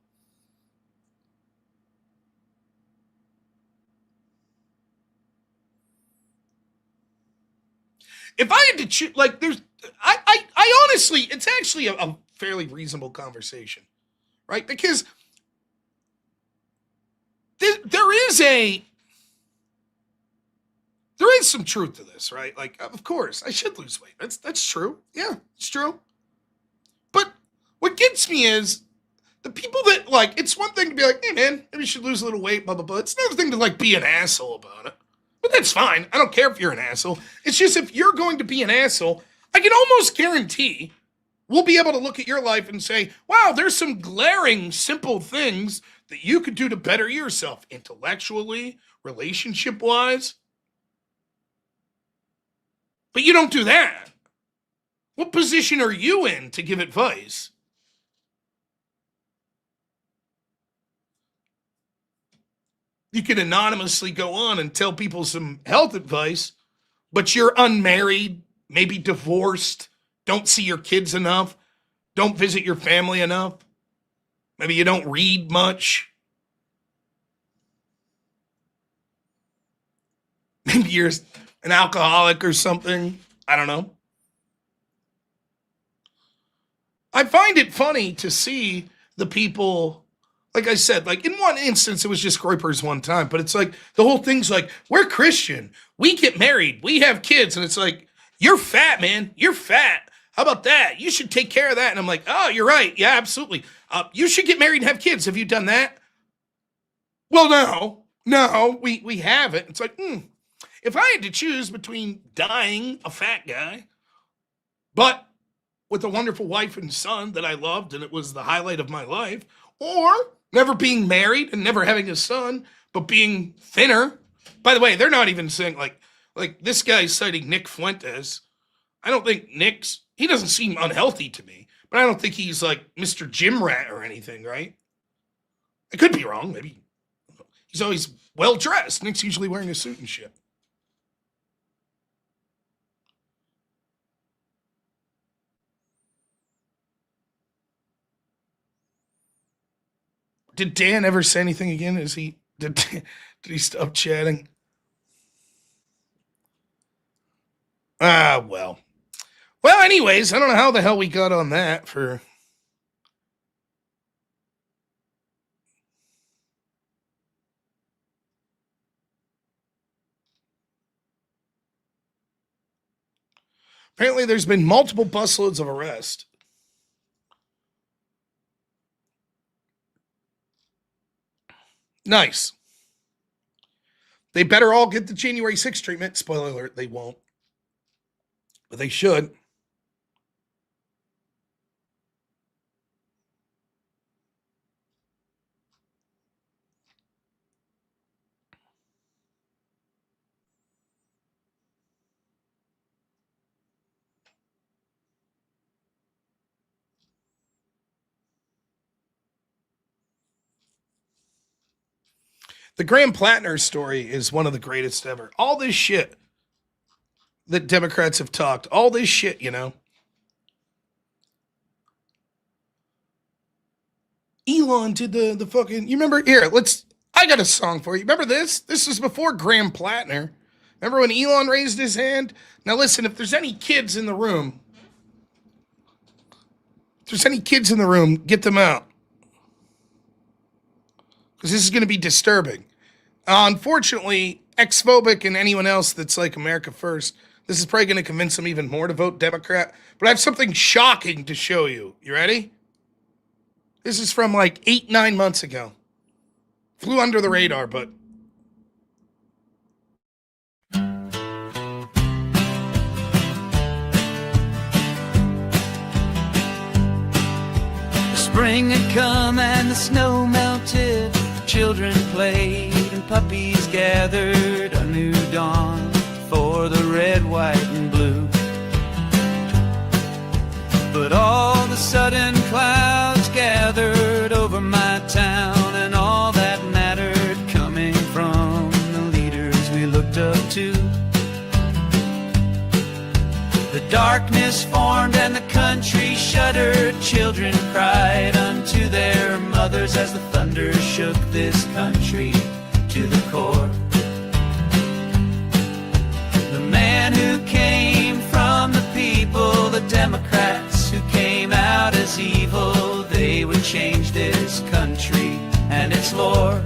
If I had to choose, like, I honestly, it's actually a fairly reasonable conversation, right? Because there is some truth to this, right? Like, of course, I should lose weight. That's true. Yeah, it's true. But what gets me is the people that, like, it's one thing to be like, hey man, maybe you should lose a little weight, blah blah blah. It's another thing to like be an asshole about it. But that's fine. I don't care if you're an asshole. It's just if you're going to be an asshole, I can almost guarantee we'll be able to look at your life and say, wow, there's some glaring, simple things that you could do to better yourself intellectually, relationship-wise. But you don't do that. What position are you in to give advice? You can anonymously go on and tell people some health advice, but you're unmarried, maybe divorced, don't see your kids enough, don't visit your family enough. Maybe you don't read much. Maybe you're an alcoholic or something. I don't know. I find it funny to see the people, like I said, like in one instance, it was just Groypers one time, but it's like the whole thing's like, we're Christian. We get married. We have kids. And it's like, you're fat, man. You're fat. How about that? You should take care of that. And I'm like, oh, you're right. Yeah, absolutely. You should get married and have kids. Have you done that? Well, no, we haven't. It's like, if I had to choose between dying a fat guy, but with a wonderful wife and son that I loved, and it was the highlight of my life, or never being married and never having a son, but being thinner. By the way, they're not even saying like this guy's citing Nick Fuentes. I don't think he doesn't seem unhealthy to me, but I don't think he's like Mr. Gym Rat or anything, right? I could be wrong. Maybe he's always well dressed. Nick's usually wearing a suit and shit. Did Dan ever say anything again? Did he stop chatting? Well. Well, anyways, I don't know how the hell we got on that for. Apparently, there's been multiple busloads of arrest. Nice. They better all get the January 6th treatment. Spoiler alert, they won't. But they should. The Graham Plattner story is one of the greatest ever. All this shit that Democrats have talked, all this shit, Elon did the fucking, you remember, I got a song for you. Remember this? This was before Graham Plattner. Remember when Elon raised his hand? Now listen, if there's any kids in the room, get them out. Because this is going to be disturbing. Unfortunately, ex-phobic and anyone else that's like America First, this is probably going to convince them even more to vote Democrat. But I have something shocking to show you. You ready? This is from like 8-9 months ago. Flew under the radar, but... Spring had come and the snow melted. Children played and puppies gathered. A new dawn for the red, white, and blue. But all of a sudden clouds gathered over my town, and all that mattered coming from the leaders we looked up to. The darkness formed and the country shuddered. Children cried unto their mothers as the thunder shook this country to the core. The man who came from the people, the Democrats who came out as evil, they would change this country and its lore.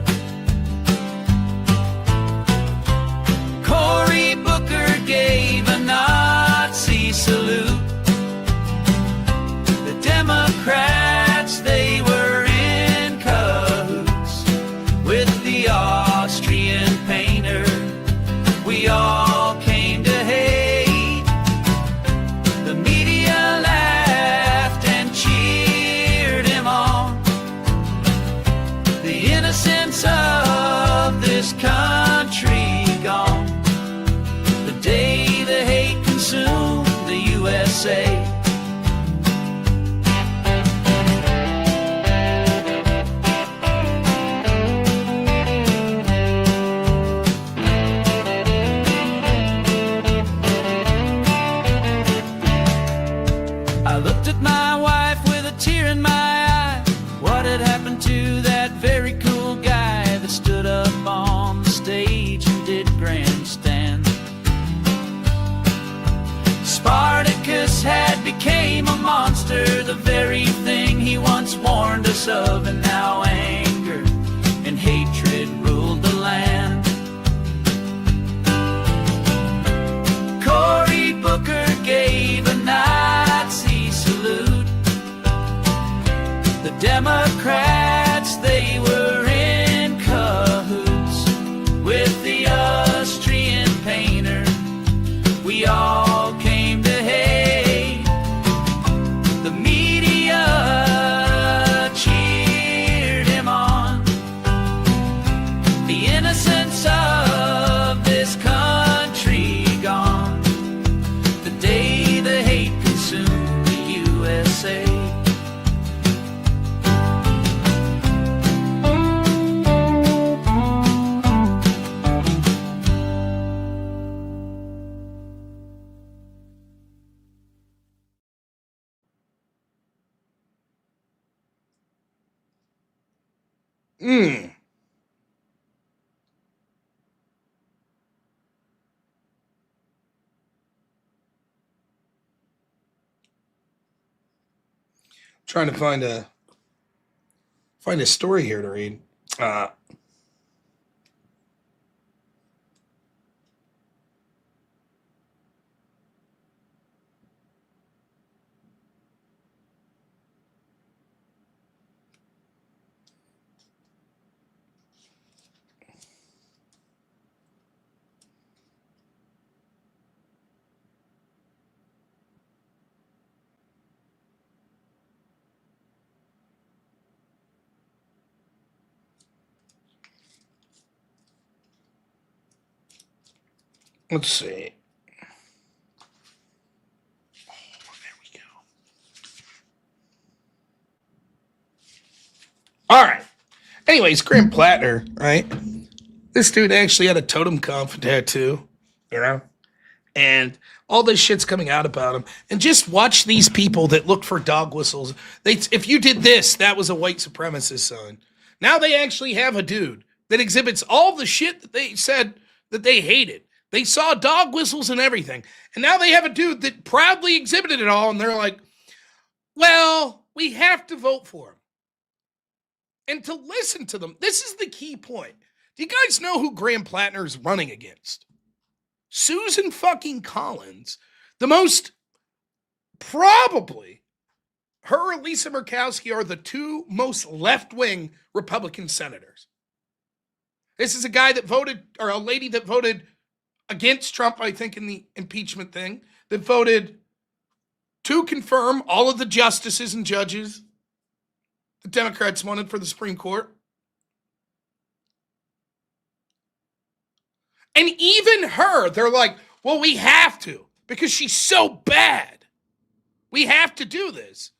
Cory Booker gave a Nazi salute. The Democrats, they were in cahoots with the Austrian painter. We all came to hate. The media laughed and cheered him on. The innocence of this country gone. The day the hate consumed the USA. I looked at my wife with a tear in my eye. What had happened to that very cool guy that stood up on the stage and did grandstand? Spartacus had became a monster, the very thing he once warned us of, and now anger and hatred ruled the land. Cory Booker gave a Nazi Trying to find a story here to read. Let's see. Oh, there we go. All right. Anyways, Graham Plattner, right? This dude actually had a totem conf tattoo, and all this shit's coming out about him. And just watch these people that look for dog whistles. If you did this, that was a white supremacist sign. Now they actually have a dude that exhibits all the shit that they said that they hated. They saw dog whistles and everything. And now they have a dude that proudly exhibited it all. And they're like, well, we have to vote for him. And to listen to them, this is the key point. Do you guys know who Graham Plattner is running against? Susan fucking Collins, the most, probably, her and Lisa Murkowski are the two most left-wing Republican senators. This is a guy that voted, or a lady that voted against Trump, I think, in the impeachment thing, that voted to confirm all of the justices and judges the Democrats wanted for the Supreme Court. And even her, they're like, well, we have to, because she's so bad. We have to do this.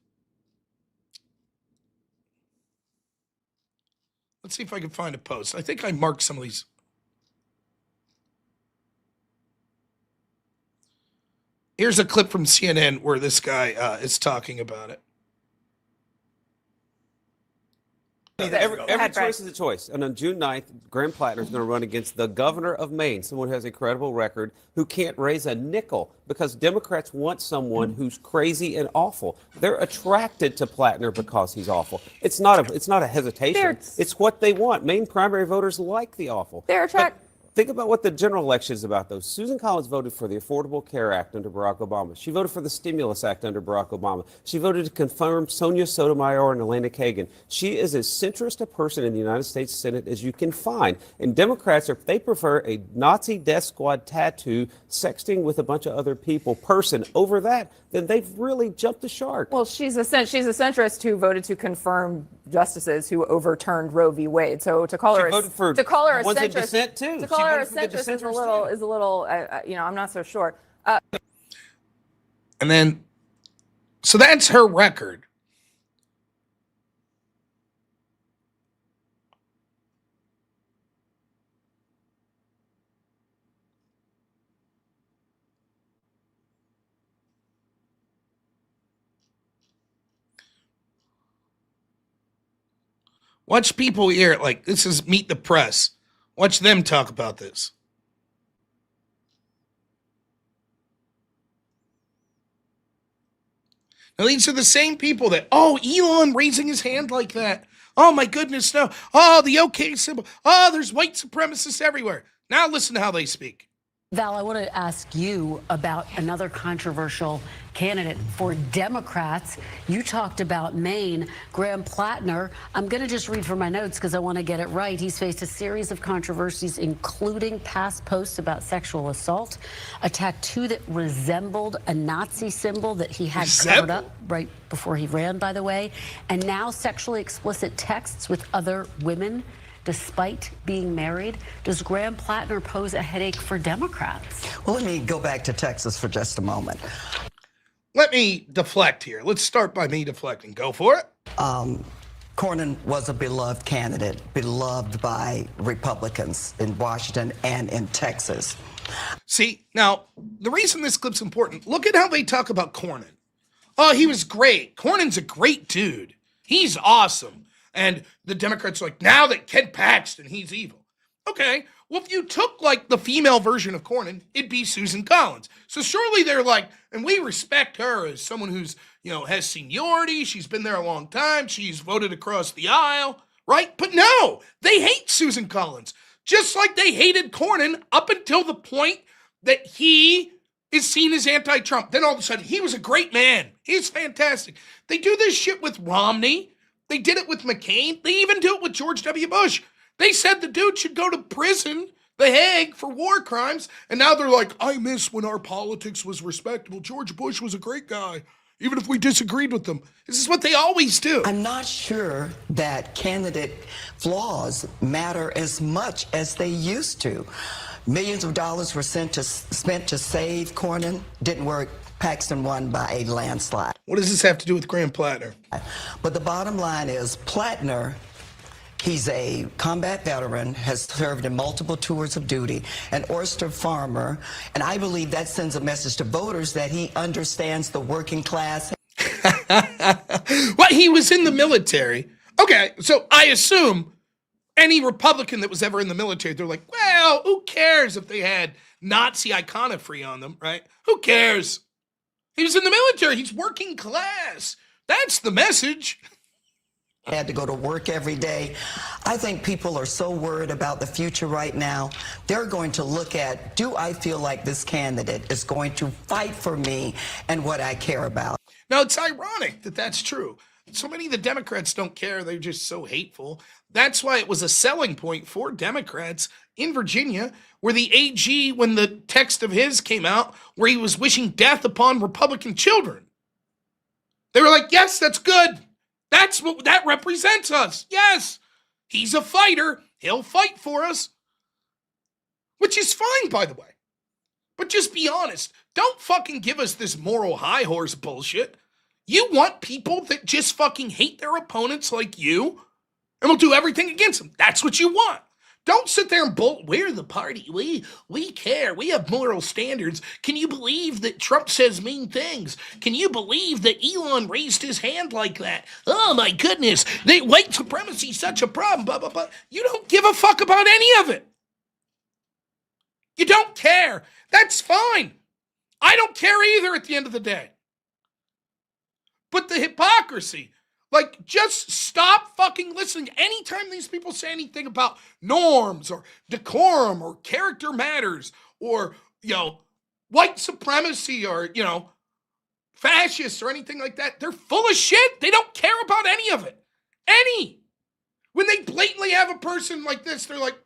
Let's see if I can find a post. I think I marked some of these. Here's a clip from CNN where this guy is talking about it. Every choice is a choice. And on June 9th, Graham Plattner is going to run against the governor of Maine, someone who has a credible record, who can't raise a nickel because Democrats want someone who's crazy and awful. They're attracted to Plattner because he's awful. It's not a hesitation. It's what they want. Maine primary voters like the awful. They're attracted. Think about what the general election is about, though. Susan Collins voted for the Affordable Care Act under Barack Obama. She voted for the Stimulus Act under Barack Obama. She voted to confirm Sonia Sotomayor and Elena Kagan. She is as centrist a person in the United States Senate as you can find. And Democrats, if they prefer a Nazi death squad tattoo, sexting with a bunch of other people person over that, then they've really jumped the shark. Well, she's a centrist who voted to confirm justices who overturned Roe v. Wade. So to call her a centrist, to call her a centrist is a little, I'm not so sure. And then, so that's her record. Watch people here, like, this is Meet the Press. Watch them talk about this. Now, these are the same people that, Elon raising his hand like that. Oh, my goodness, no. Oh, the OK symbol. Oh, there's white supremacists everywhere. Now listen to how they speak. Val, I want to ask you about another controversial candidate for Democrats. You talked about Maine, Graham Plattner. I'm going to just read from my notes because I want to get it right. He's faced a series of controversies, including past posts about sexual assault, a tattoo that resembled a Nazi symbol that he had covered up right before he ran, by the way, and now sexually explicit texts with other women. Despite being married, does Graham Plattner pose a headache for Democrats? Well, let me go back to Texas for just a moment. Let me deflect here. Let's start by me deflecting. Go for it. Cornyn was a beloved candidate, beloved by Republicans in Washington and in Texas. See, now, the reason this clip's important, look at how they talk about Cornyn. Oh, he was great. Cornyn's a great dude. He's awesome. And the Democrats are like, now that Ken Paxton, he's evil. Okay, well, if you took like the female version of Cornyn, it'd be Susan Collins. So surely they're like, and we respect her as someone who's, has seniority. She's been there a long time. She's voted across the aisle, right? But no, they hate Susan Collins, just like they hated Cornyn up until the point that he is seen as anti-Trump. Then all of a sudden, he was a great man. He's fantastic. They do this shit with Romney. They did it with McCain. They even do it with George W. Bush. They said the dude should go to prison, The Hague, for war crimes. And now they're like, I miss when our politics was respectable. George Bush was a great guy, even if we disagreed with them. This is what they always do. I'm not sure that candidate flaws matter as much as they used to. Millions of dollars were spent to save Cornyn. Didn't work. Paxton won by a landslide. What does this have to do with Graham Plattner? But the bottom line is Plattner, he's a combat veteran, has served in multiple tours of duty, an oyster farmer, and I believe that sends a message to voters that he understands the working class. Well, he was in the military. Okay, so I assume any Republican that was ever in the military, they're like, well, who cares if they had Nazi iconography on them, right? Who cares? He was in the military. He's working class. That's the message. Had to go to work every day. I think people are so worried about the future right now. They're going to look at, do I feel like this candidate is going to fight for me and what I care about? Now, it's ironic that that's true. So many of the Democrats don't care. They're just so hateful. That's why it was a selling point for Democrats in Virginia, where the AG, when the text of his came out, where he was wishing death upon Republican children. They were like, yes, that's good. That's what that represents us. Yes, he's a fighter. He'll fight for us. Which is fine, by the way. But just be honest. Don't fucking give us this moral high horse bullshit. You want people that just fucking hate their opponents like you and will do everything against them. That's what you want. Don't sit there and we're the party. We care. We have moral standards. Can you believe that Trump says mean things? Can you believe that Elon raised his hand like that? Oh my goodness. White supremacy is such a problem. Blah, blah, blah. You don't give a fuck about any of it. You don't care. That's fine. I don't care either at the end of the day. But the hypocrisy, like, just stop fucking listening. Anytime these people say anything about norms or decorum or character matters or, white supremacy or, fascists or anything like that, they're full of shit. They don't care about any of it. When they blatantly have a person like this, they're like,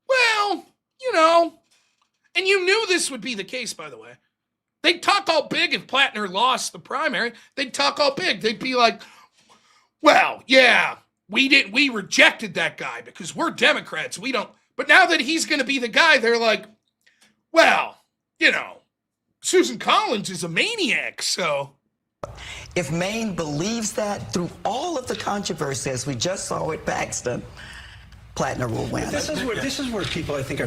well, and you knew this would be the case, by the way. They'd talk all big if Plattner lost the primary. They'd talk all big. They'd be like, well, yeah, we rejected that guy because we're Democrats. We don't. But now that he's going to be the guy, they're like, well, Susan Collins is a maniac, so. If Maine believes that through all of the controversy, as we just saw with Paxton, Plattner will win. This is where people, I think,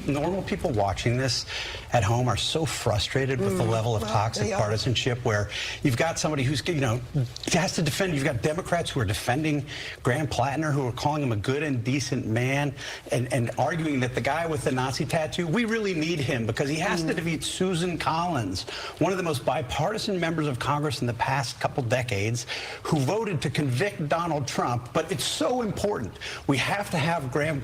normal people watching this at home are so frustrated with the level of toxic partisanship, where you've got somebody who's, has to defend. You've got Democrats who are defending Graham Plattner, who are calling him a good and decent man, and arguing that the guy with the Nazi tattoo, we really need him because he has to defeat Susan Collins, one of the most bipartisan members of Congress in the past couple decades, who voted to convict Donald Trump. But it's so important. We have to have Graham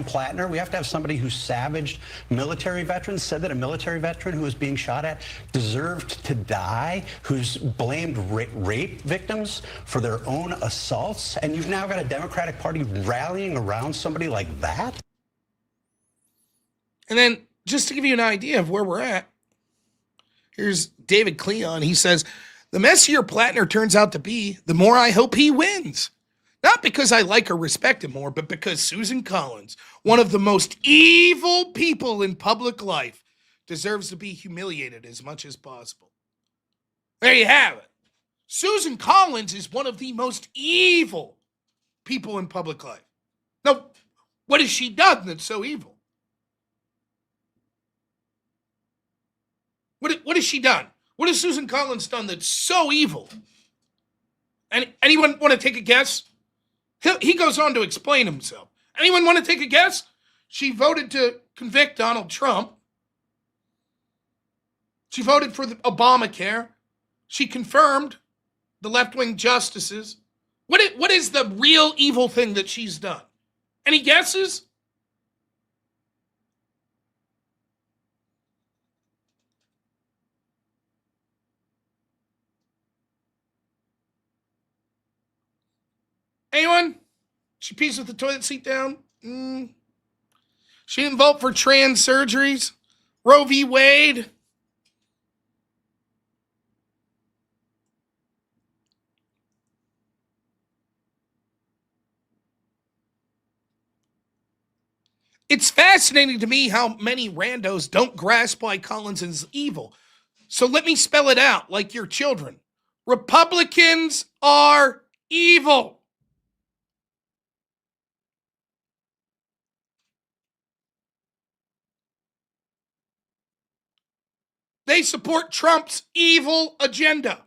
Plattner. We have to have somebody who savaged military veterans, said that a military veteran who was being shot at deserved to die, who's blamed rape victims for their own assaults. And you've now got a Democratic Party rallying around somebody like that. And then just to give you an idea of where we're at, here's David Cleon. He says, the messier Plattner turns out to be, the more I hope he wins. Not because I like or respect him more, but because Susan Collins, one of the most evil people in public life, deserves to be humiliated as much as possible. There you have it. Susan Collins is one of the most evil people in public life. Now, what has she done that's so evil? What has she done? What has Susan Collins done that's so evil? Anyone want to take a guess? He goes on to explain himself. Anyone want to take a guess? She voted to convict Donald Trump. She voted for the Obamacare. She confirmed the left-wing justices. What is the real evil thing that she's done? Any guesses? Anyone? She pees with the toilet seat down? She didn't vote for trans surgeries? Roe v. Wade? It's fascinating to me how many randos don't grasp why Collins is evil. So let me spell it out like your children. Republicans are evil. They support Trump's evil agenda.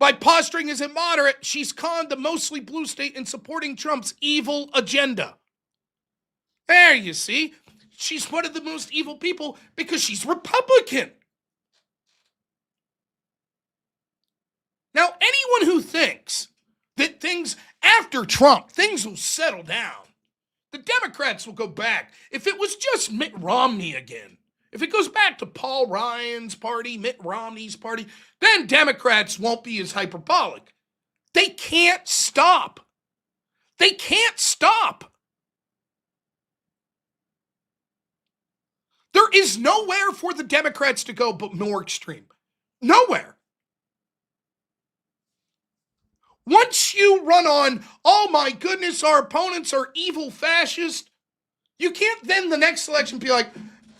By posturing as a moderate, she's conned the mostly blue state in supporting Trump's evil agenda. There you see. She's one of the most evil people because she's Republican. Now, anyone who thinks that things after Trump, things will settle down, the Democrats will go back. If it was just Mitt Romney again, if it goes back to Paul Ryan's party, Mitt Romney's party, then Democrats won't be as hyperbolic. They can't stop. They can't stop. There is nowhere for the Democrats to go but more extreme. Nowhere. Once you run on, oh my goodness, our opponents are evil fascists, you can't then the next election be like,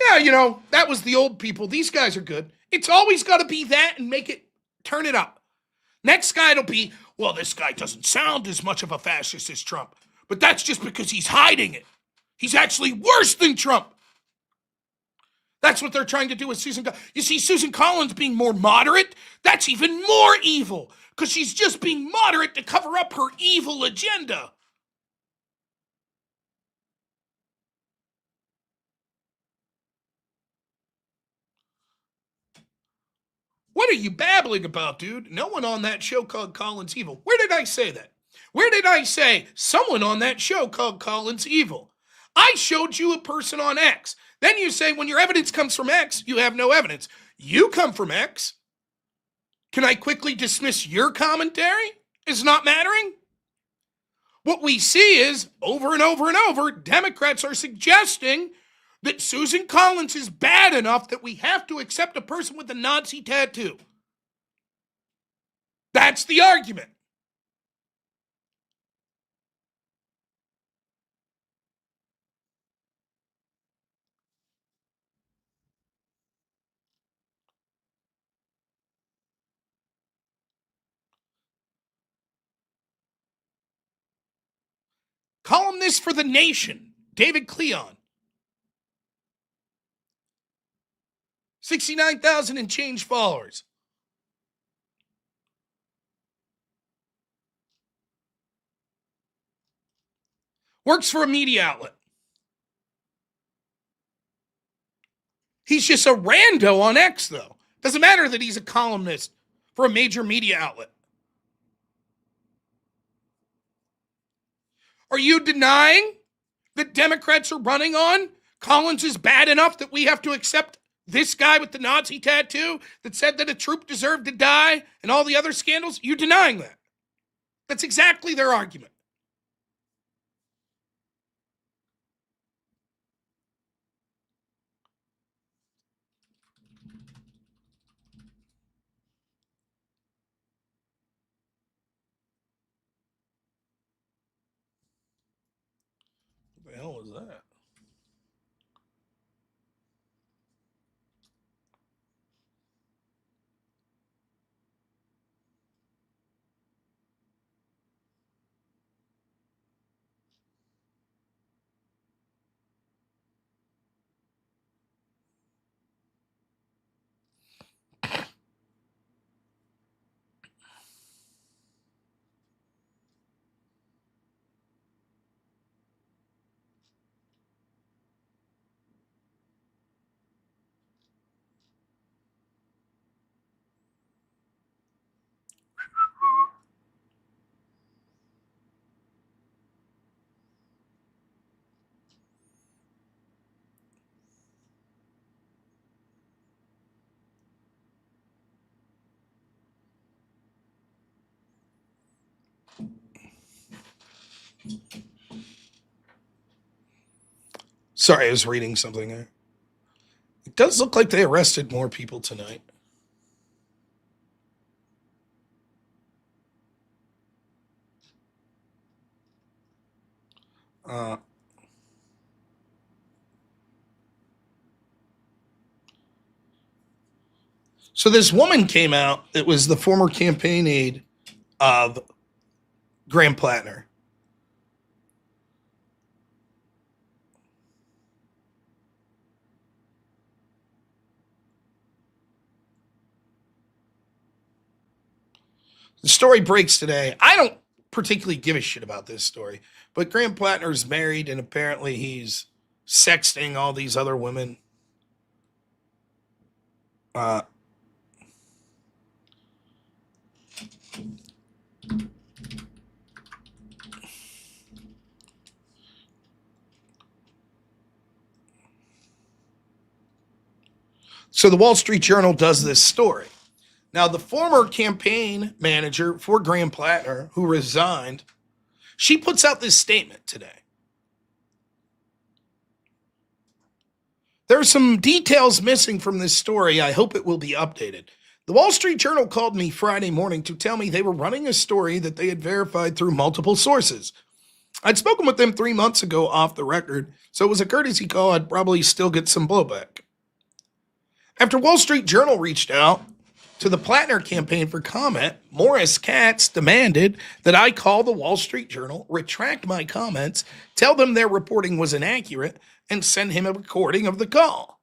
yeah, you know, that was the old people. These guys are good. It's always got to be that and turn it up. Next guy it'll be, well, this guy doesn't sound as much of a fascist as Trump, but that's just because he's hiding it. He's actually worse than Trump. That's what they're trying to do with Susan. You see, Susan Collins being more moderate, that's even more evil because she's just being moderate to cover up her evil agenda. What are you babbling about, dude? No one on that show called Collins evil. Where did I say that? Where did I say someone on that show called Collins evil? I showed you a person on X. Then you say when your evidence comes from X, you have no evidence. You come from X. Can I quickly dismiss your commentary as not mattering? What we see is, over and over and over, Democrats are suggesting that Susan Collins is bad enough that we have to accept a person with a Nazi tattoo. That's the argument. Columnist for The Nation, David Cleon. 69,000 and change followers. Works for a media outlet. He's just a rando on X, though. Doesn't matter that he's a columnist for a major media outlet. Are you denying that Democrats are running on Collins is bad enough that we have to accept this guy with the Nazi tattoo that said that a troop deserved to die and all the other scandals? You're denying that. That's exactly their argument. What the hell was that? Sorry, I was reading something there. It does look like they arrested more people tonight. So this woman came out. It was the former campaign aide of Graham Plattner. The story breaks today. I don't particularly give a shit about this story, but Graham Plattner's married and apparently he's sexting all these other women. So the Wall Street Journal does this story. Now, the former campaign manager for Graham Plattner, who resigned, she puts out this statement today. There are some details missing from this story. I hope it will be updated. The Wall Street Journal called me Friday morning to tell me they were running a story that they had verified through multiple sources. I'd spoken with them 3 months ago off the record, so it was a courtesy call. I'd probably still get some blowback. After Wall Street Journal reached out to the Plattner campaign for comment, Morris Katz demanded that I call the Wall Street Journal, retract my comments, tell them their reporting was inaccurate, and send him a recording of the call.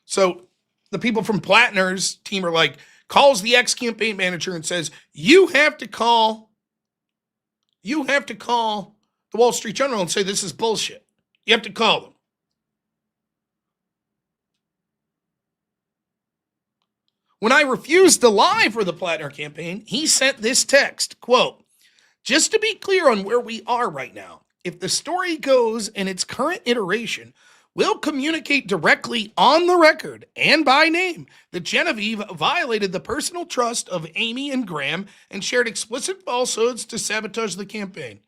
So the people from Plattner's team are like, calls the ex-campaign manager and says, you have to call the Wall Street Journal and say this is bullshit. You have to call them. When I refused to lie for the Plattner campaign, he sent this text, quote, just to be clear on where we are right now, if the story goes in its current iteration, we'll communicate directly on the record and by name that Genevieve violated the personal trust of Amy and Graham and shared explicit falsehoods to sabotage the campaign.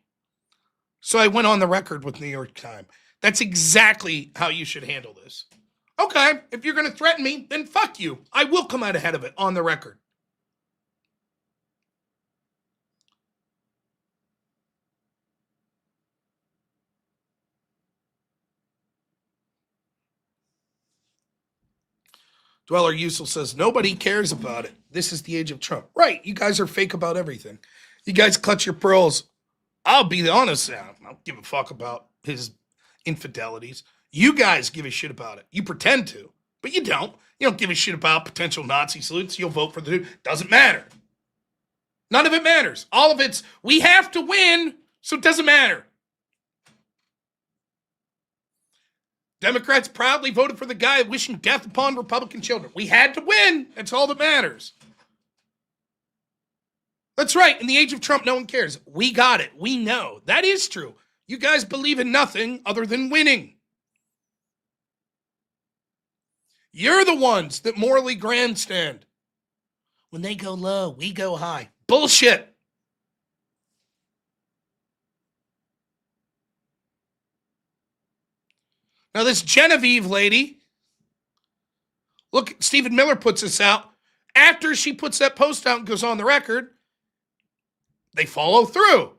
So I went on the record with New York Times. That's exactly how you should handle this. Okay, if you're going to threaten me, then fuck you. I will come out ahead of it on the record. Dweller Usel says, nobody cares about it. This is the age of Trump. Right, you guys are fake about everything. You guys clutch your pearls. I'll be honest now. I don't give a fuck about his infidelities. You guys give a shit about it. You pretend to, but you don't. You don't give a shit about potential Nazi salutes. You'll vote for the dude. Doesn't matter. None of it matters. All of it's, we have to win, so it doesn't matter. Democrats proudly voted for the guy wishing death upon Republican children. We had to win. That's all that matters. That's right. In the age of Trump, no one cares. We got it. We know. That is true. You guys believe in nothing other than winning. You're the ones that morally grandstand. When they go low, we go high. Bullshit. Now, this Genevieve lady, look, Stephen Miller puts this out. After she puts that post out and goes on the record, they follow through.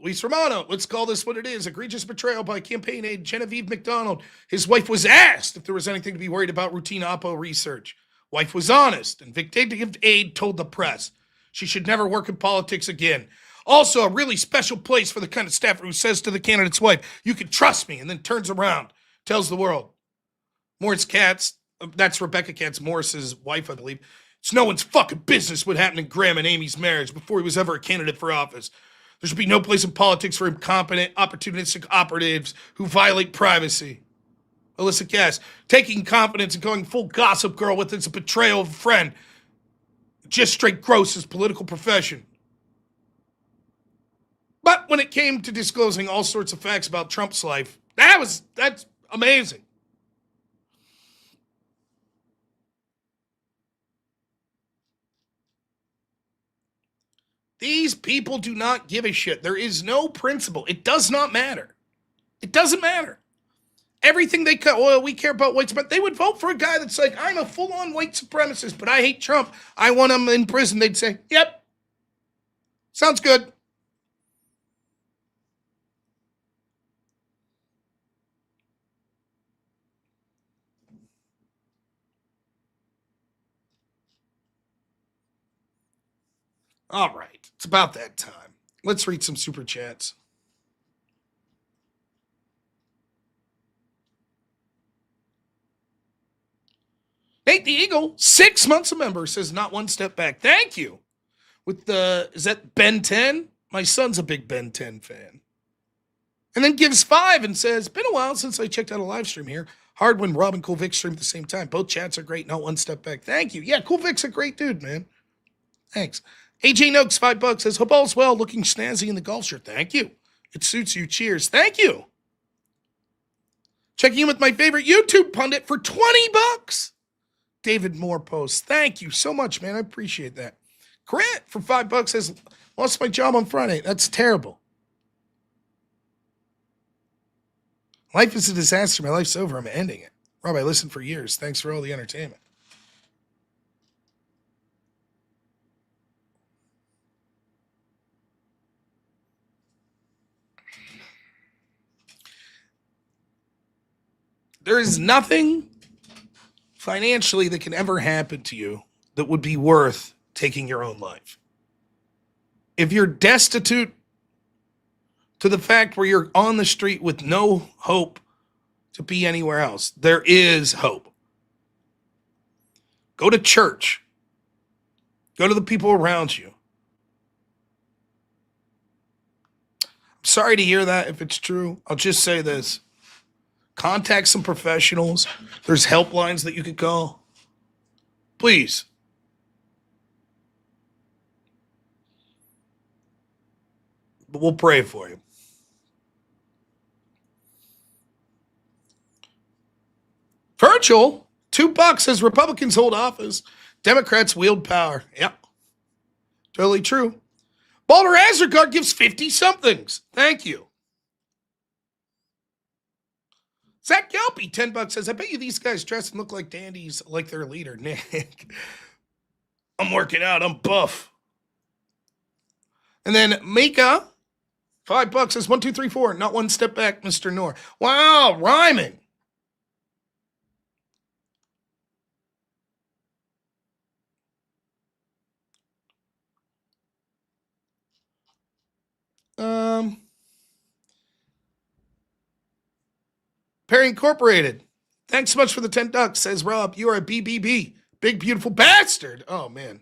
Luis Romano, let's call this what it is. Egregious betrayal by campaign aide Genevieve McDonald. His wife was asked if there was anything to be worried about routine Oppo research. Wife was honest, and vindictive aide told the press she should never work in politics again. Also, a really special place for the kind of staffer who says to the candidate's wife, you can trust me, and then turns around, tells the world. Morris Katz, that's Rebecca Katz, Morris's wife, I believe. It's no one's fucking business what happened in Graham and Amy's marriage before he was ever a candidate for office. There should be no place in politics for incompetent, opportunistic operatives who violate privacy. Alyssa Cass, taking confidence and going full gossip girl with it's a betrayal of a friend. Just straight gross as political profession. But when it came to disclosing all sorts of facts about Trump's life, that's amazing. These people do not give a shit. There is no principle. It does not matter. It doesn't matter. Everything they cut, well, we care about white supremacists. They would vote for a guy that's like, I'm a full-on white supremacist, but I hate Trump. I want him in prison. They'd say, yep, sounds good. All right, it's about that time. Let's read some super chats. Nate the Eagle, 6 months a member, says not one step back. Thank you. With the, is that Ben 10? My son's a big Ben 10 fan. And then gives 5 and says, been a while since I checked out a live stream here. Hard when Rob and Cool Vic stream at the same time. Both chats are great, not one step back. Thank you. Yeah, Cool Vic's a great dude, man. Thanks. AJ Noakes, $5 says, hope all's well, looking snazzy in the golf shirt. Thank you. It suits you. Cheers. Thank you. Checking in with my favorite YouTube pundit for $20. David Moore posts. Thank you so much, man. I appreciate that. Grant for $5 says, lost my job on Friday. That's terrible. Life is a disaster. My life's over. I'm ending it. Rob, I listened for years. Thanks for all the entertainment. There is nothing financially that can ever happen to you that would be worth taking your own life. If you're destitute to the fact where you're on the street with no hope to be anywhere else, there is hope. Go to church. Go to the people around you. I'm sorry to hear that if it's true. I'll just say this. Contact some professionals. There's helplines that you could call. Please. But we'll pray for you. Virgil, $2 says Republicans hold office. Democrats wield power. Yep. Totally true. Balder Azargard gives 50 somethings. Thank you. Zach Gelpy, $10 says, I bet you these guys dress and look like dandies like their leader, Nick. I'm working out. I'm buff. And then Mika, $5 says, 1, 2, 3, 4. Not one step back, Mr. Noor. Wow, rhyming. Perry Incorporated. Thanks so much for the $10, says Rob. You are a BBB. Big, beautiful bastard. Oh, man.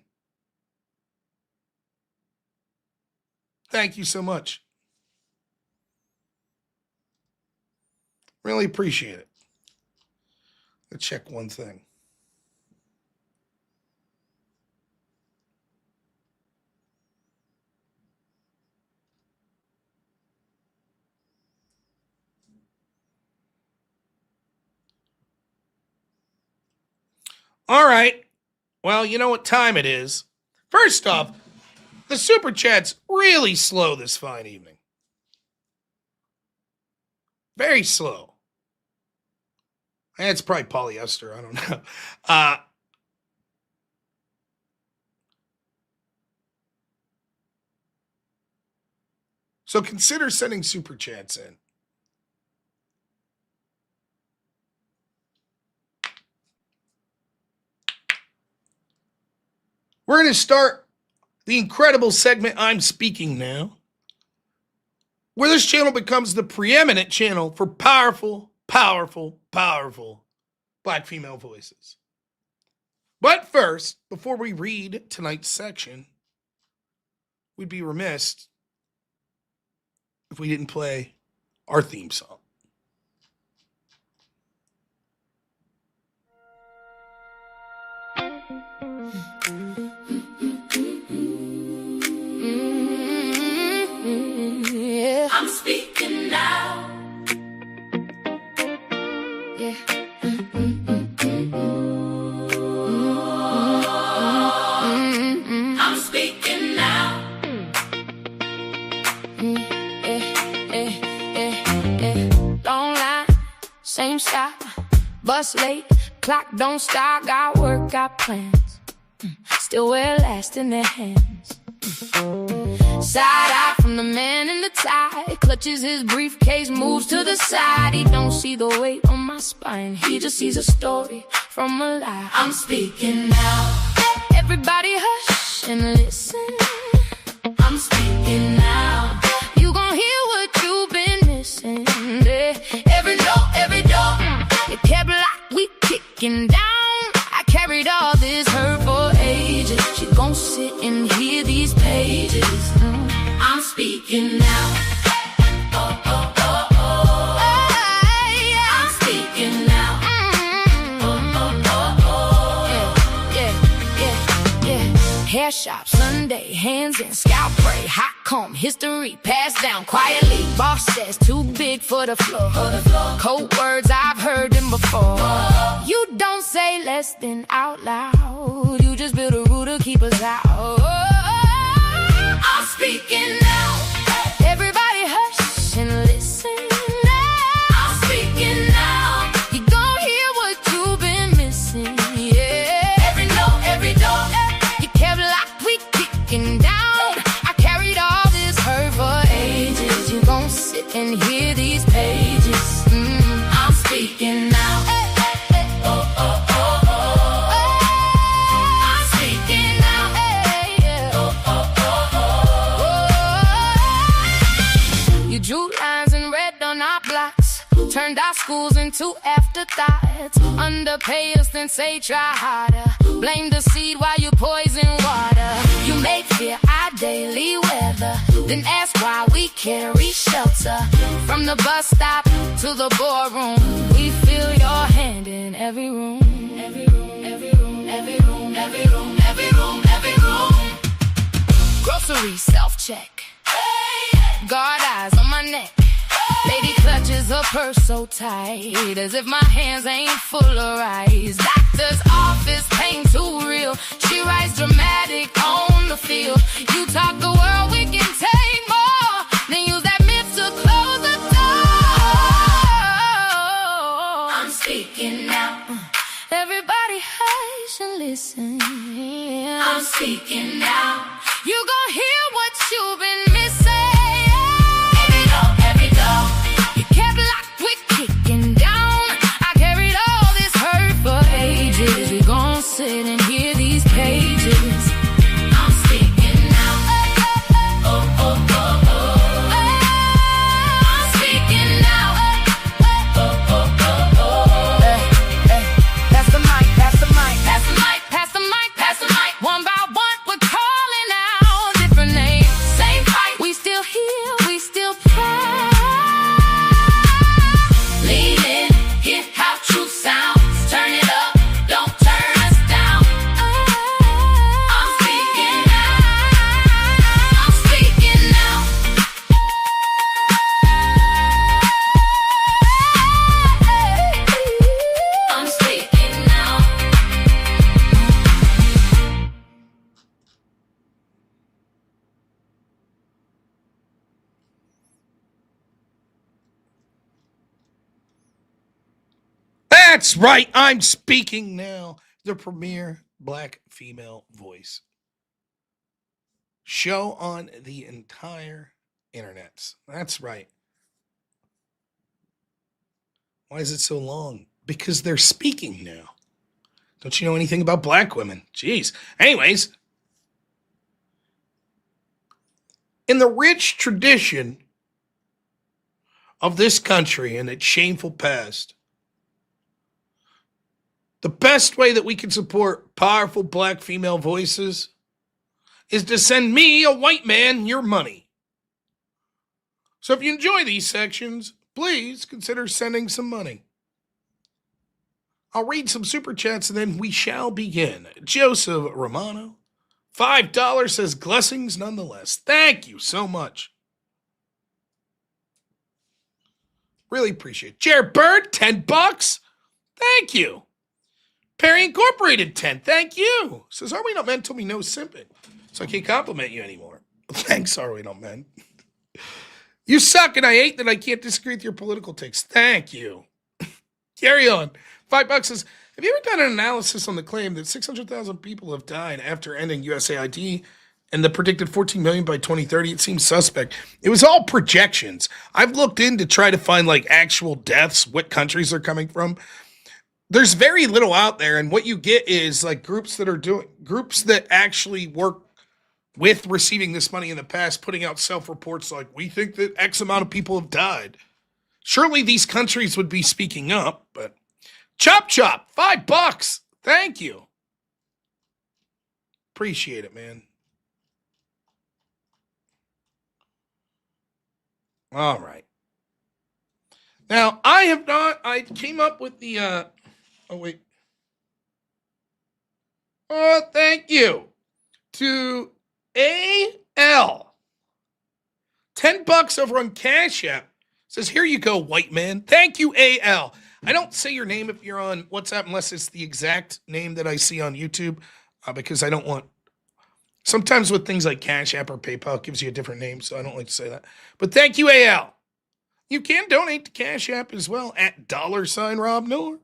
Thank you so much. Really appreciate it. Let's check one thing. All right. Well, you know what time it is. First off, the super chat's really slow this fine evening. Very slow. It's probably polyester. I don't know. So consider sending super chats in. We're going to start the incredible segment, I'm Speaking Now, where this channel becomes the preeminent channel for powerful, powerful, powerful Black female voices. But first, before we read tonight's section, we'd be remiss if we didn't play our theme song. I'm speaking now. Yeah. I'm speaking now. bus late, clock don't start, got work, got plans. Still wear last in their hands. Side eye from the man in the tie, clutches his briefcase, moves to the side. He don't see the weight on my spine, he just sees a story from a lie. I'm speaking now. Everybody hush and listen. I'm speaking now. You gon' hear what you've been missing. Every door, you kept locked, we kicking down. I carried all this hurt for ages. You gon' sit and hear these pages. I'm speaking now. Oh, oh, oh, oh. I'm speaking now. Oh, oh, oh, oh. Yeah. Hair shop, Sunday, hands in, scalp spray, hot comb, history passed down quietly. Boss says too big for the floor. Cold words, I've heard them before. You don't say less than out loud. You just build a rule to keep us out. I'm speaking now. Everybody hush and listen. I'm speaking now. You gon' hear what you've been missing. Yeah. Every door, you kept locked, we kicking down. I carried all this hurt for ages. You gon' sit and hear these pages. I'm speaking now. Oh, oh, oh, oh. I'm speaking now. Oh, oh, oh, oh. You drew lines in red on our blocks, turned our schools into afterthoughts. Underpay us, then say try harder. Blame the seed while you poison water. You make fear our daily weather, then ask why we carry shelter. From the bus stop to the boardroom, we feel your hand in every room. Every room, every room, every room, every room, every room, every room. Groceries, self-check. Guard eyes on my neck. Lady clutches her purse so tight, as if my hands ain't full of rice. Doctor's office, pain too real. She writes dramatic on the field. You talk the world, we can take more. Then use that myth to close the door. I'm speaking now. Everybody hush and listen. I'm speaking now. You gon' hear what you've been missing. We gon' sit and hear these pages. I'm speaking now. Oh, oh, oh, oh. I'm speaking now. Oh, oh, oh, oh. Pass the mic, pass the mic, pass the mic, pass the mic, pass the mic. One by one, we're calling out different names. Same fight, we still here, we still fight. Lean in, hear how truth sounds. Turn it up. That's right. I'm speaking now. The premier black female voice show on the entire internet. That's right. Why is it so long? Because they're speaking now. Don't you know anything about black women? Jeez. Anyways, in the rich tradition of this country and its shameful past, the best way that we can support powerful black female voices is to send me, a white man, your money. So if you enjoy these sections, please consider sending some money. I'll read some super chats and then we shall begin. Joseph Romano, $5 says blessings nonetheless. Thank you so much. Really appreciate it. Jared Bird, $10. Thank you. Perry Incorporated, 10. Thank you. Says, are we not men? Told me no simping. So I can't compliment you anymore. Thanks, are we not men? You suck and I hate that I can't disagree with your political takes. Thank you. Carry on. $5 says, have you ever done an analysis on the claim that 600,000 people have died after ending USAID and the predicted 14 million by 2030? It seems suspect. It was all projections. I've looked in to try to find like actual deaths, what countries they're coming from. There's very little out there, and what you get is like groups that actually work with receiving this money in the past, putting out self-reports like, we think that X amount of people have died. Surely these countries would be speaking up, but Chop, $5. Thank you. Appreciate it, man. All right. Now, I came up with the, oh, wait. Oh, thank you to AL. $10 over on Cash App. Says, here you go, white man. Thank you, AL. I don't say your name if you're on WhatsApp unless it's the exact name that I see on YouTube, because I don't want, sometimes with things like Cash App or PayPal, it gives you a different name, so I don't like to say that. But thank you, AL. You can donate to Cash App as well at $robnoerr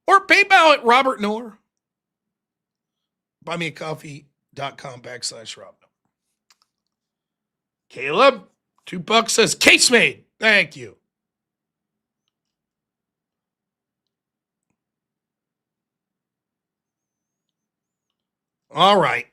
or PayPal at Robert Noor. BuyMeACoffee.com/Rob. Caleb, $2 says, case made. Thank you. All right.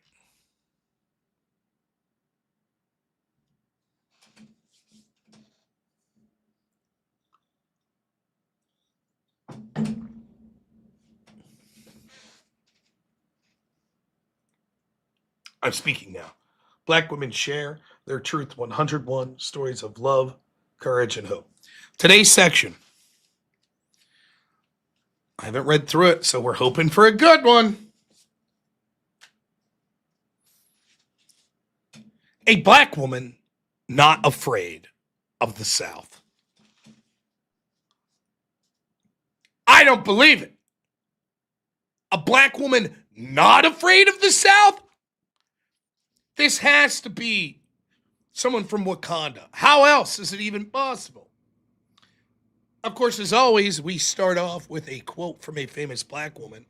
I'm speaking now. Black women share their truth 101 stories of love, courage, and hope. Today's section. I haven't read through it, so we're hoping for a good one. A black woman not afraid of the South. I don't believe it. A black woman not afraid of the South? This has to be someone from Wakanda. How else is it even possible? Of course, as always, we start off with a quote from a famous black woman.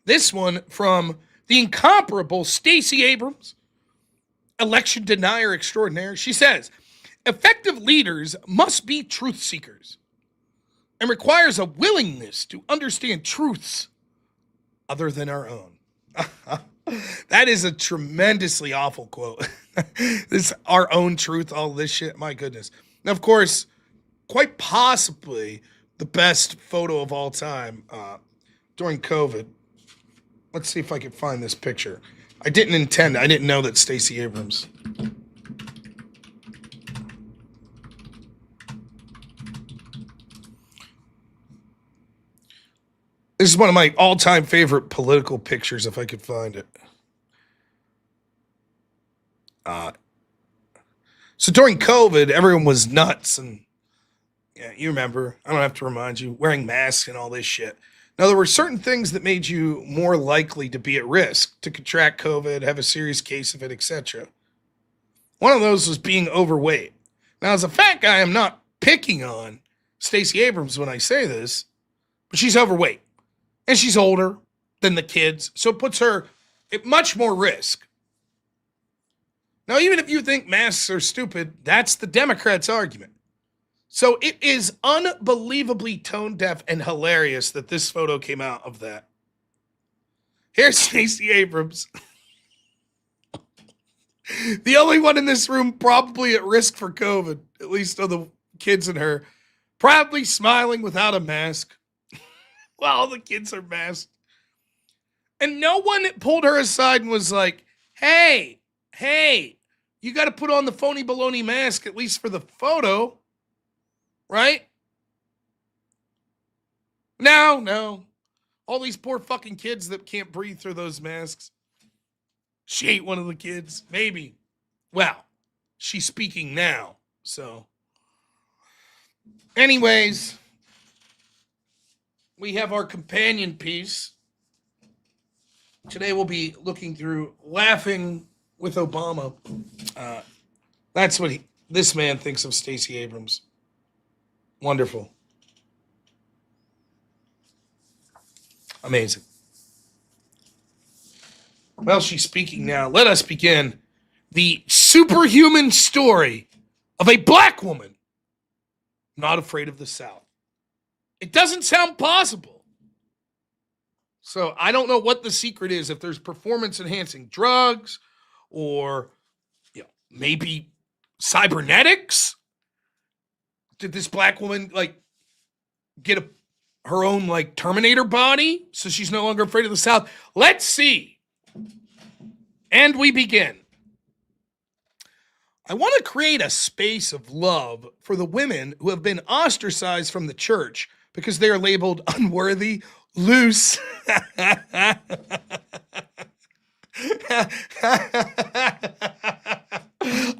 This one from the incomparable Stacey Abrams, election denier extraordinaire. She says, effective leaders must be truth seekers and requires a willingness to understand truths other than our own. That is a tremendously awful quote. This our own truth, all this shit. My goodness. Now, of course, quite possibly the best photo of all time during COVID. Let's see if I can find this picture. I didn't know that Stacey Abrams. This is one of my all-time favorite political pictures, if I could find it. So during COVID, everyone was nuts, and yeah, you remember, I don't have to remind you, wearing masks and all this shit. Now, there were certain things that made you more likely to be at risk to contract COVID, have a serious case of it, etc. One of those was being overweight. Now, as a fat guy, I'm not picking on Stacey Abrams when I say this, but she's overweight. And she's older than the kids, so it puts her at much more risk. Now, even if you think masks are stupid, that's the Democrats' argument. So it is unbelievably tone deaf and hilarious that this photo came out of that. Here's Stacey Abrams. The only one in this room probably at risk for COVID, at least of the kids and her, proudly smiling without a mask. While the kids are masked. And no one pulled her aside and was like, hey, you got to put on the phony baloney mask, at least for the photo. Right? No. All these poor fucking kids that can't breathe through those masks. She ain't one of the kids. Maybe. Well, she's speaking now. So. Anyways. We have our companion piece. Today we'll be looking through Laughing with Obama. That's what this man thinks of Stacey Abrams. Wonderful. Amazing. Well, she's speaking now. Let us begin the superhuman story of a black woman not afraid of the South. It doesn't sound possible. So I don't know what the secret is, if there's performance-enhancing drugs or maybe cybernetics. Did this black woman get her own Terminator body so she's no longer afraid of the South? Let's see. And we begin. I want to create a space of love for the women who have been ostracized from the church because they are labeled unworthy, loose.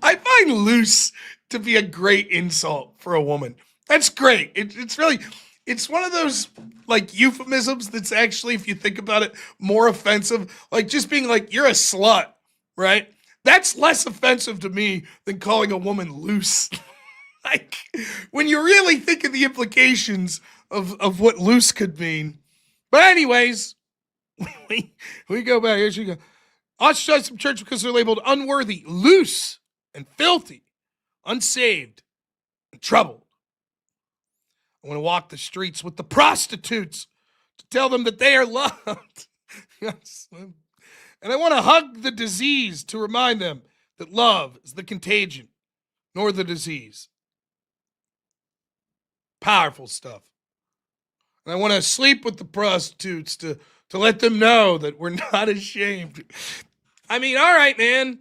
I find loose to be a great insult for a woman. That's great. It's one of those euphemisms that's actually, if you think about it, more offensive. Just being you're a slut, right? That's less offensive to me than calling a woman loose. When you really think of the implications of what loose could mean. But anyways, we go back. Here she goes. Ostracized from church because they're labeled unworthy, loose, and filthy, unsaved, and troubled. I want to walk the streets with the prostitutes to tell them that they are loved. Yes. And I want to hug the disease to remind them that love is the contagion, nor the disease. Powerful stuff. And I want to sleep with the prostitutes to let them know that we're not ashamed. I mean, all right, man.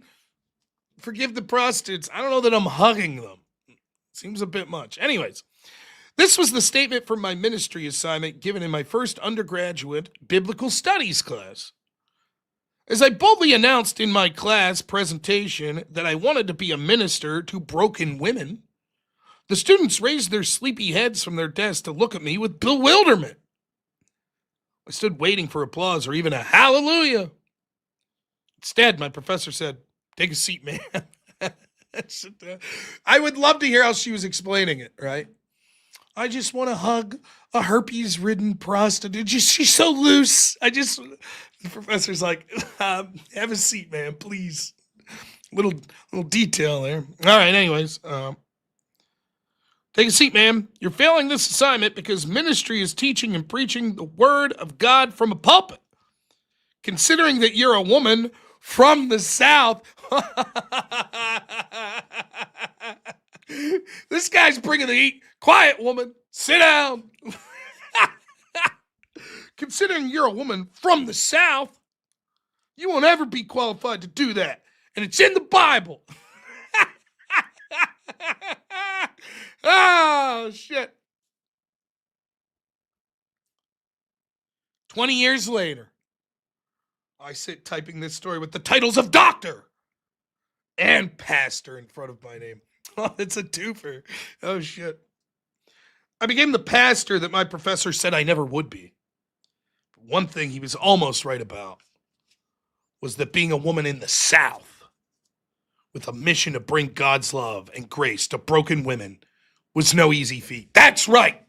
Forgive the prostitutes. I don't know that I'm hugging them. Seems a bit much. Anyways. This was the statement from my ministry assignment given in my first undergraduate biblical studies class. As I boldly announced in my class presentation that I wanted to be a minister to broken women, the students raised their sleepy heads from their desks to look at me with bewilderment. I stood waiting for applause or even a hallelujah. Instead, my professor said, "Take a seat, man." I would love to hear how she was explaining it, right? I just want to hug a herpes-ridden prostitute. She's so loose. The professor's like, have a seat, man, please. Little detail there. All right, anyways. Take a seat, man. You're failing this assignment because ministry is teaching and preaching the word of God from a pulpit. Considering that you're a woman from the South. This guy's bringing the heat. Quiet, woman. Sit down. Considering you're a woman from the South, you won't ever be qualified to do that. And it's in the Bible. Oh, shit. 20 years later, I sit typing this story with the titles of doctor and pastor in front of my name. Oh, it's a twofer. Oh, shit. I became the pastor that my professor said I never would be. But one thing he was almost right about was that being a woman in the South with a mission to bring God's love and grace to broken women was no easy feat. That's right.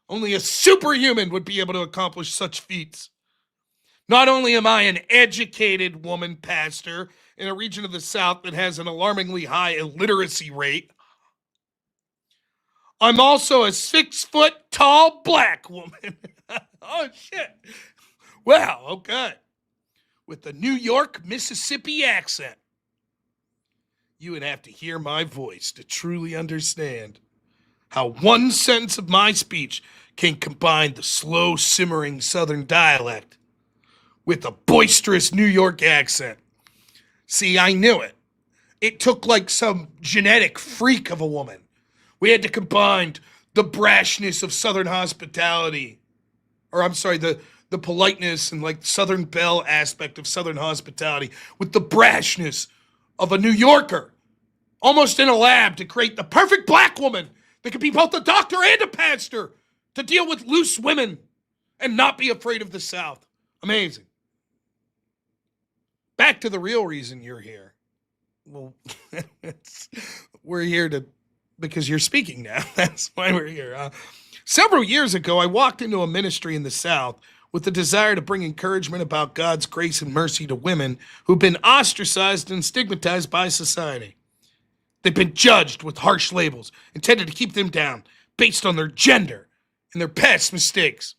Only a superhuman would be able to accomplish such feats. Not only am I an educated woman pastor in a region of the South that has an alarmingly high illiteracy rate, I'm also a 6-foot-tall black woman. Oh, shit. Well, okay. With a New York, Mississippi accent. You would have to hear my voice to truly understand how one sentence of my speech can combine the slow, simmering Southern dialect with a boisterous New York accent. See, I knew it. It took some genetic freak of a woman. We had to combine the brashness of Southern hospitality, the politeness and Southern belle aspect of Southern hospitality with the brashness of a New Yorker, almost in a lab to create the perfect black woman that could be both a doctor and a pastor to deal with loose women and not be afraid of the South. Amazing. Back to the real reason you're here. Well, we're here because you're speaking now. That's why we're here. Several years ago, I walked into a ministry in the South with the desire to bring encouragement about God's grace and mercy to women who've been ostracized and stigmatized by society. They've been judged with harsh labels intended to keep them down based on their gender and their past mistakes.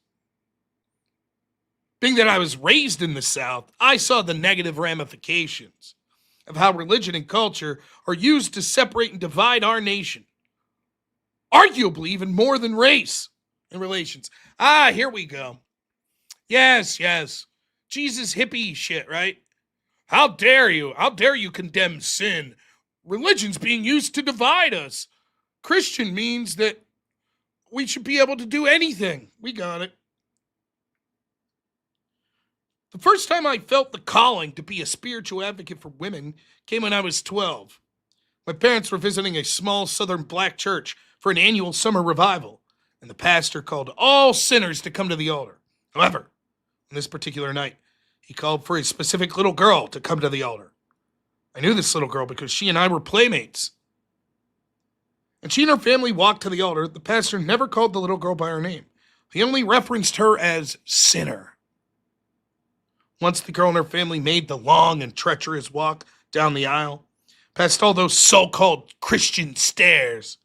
Being that I was raised in the South, I saw the negative ramifications of how religion and culture are used to separate and divide our nation. Arguably even more than race and relations. Here we go. Yes. Jesus hippie shit, right? How dare you? How dare you condemn sin? Religion's being used to divide us. Christian means that we should be able to do anything. We got it. The first time I felt the calling to be a spiritual advocate for women came when I was 12. My parents were visiting a small southern black church for an annual summer revival, and the pastor called all sinners to come to the altar. However, on this particular night, he called for a specific little girl to come to the altar. I knew this little girl because she and I were playmates. And she and her family walked to the altar. The pastor never called the little girl by her name. He only referenced her as sinner. Once the girl and her family made the long and treacherous walk down the aisle, past all those so-called Christian stairs,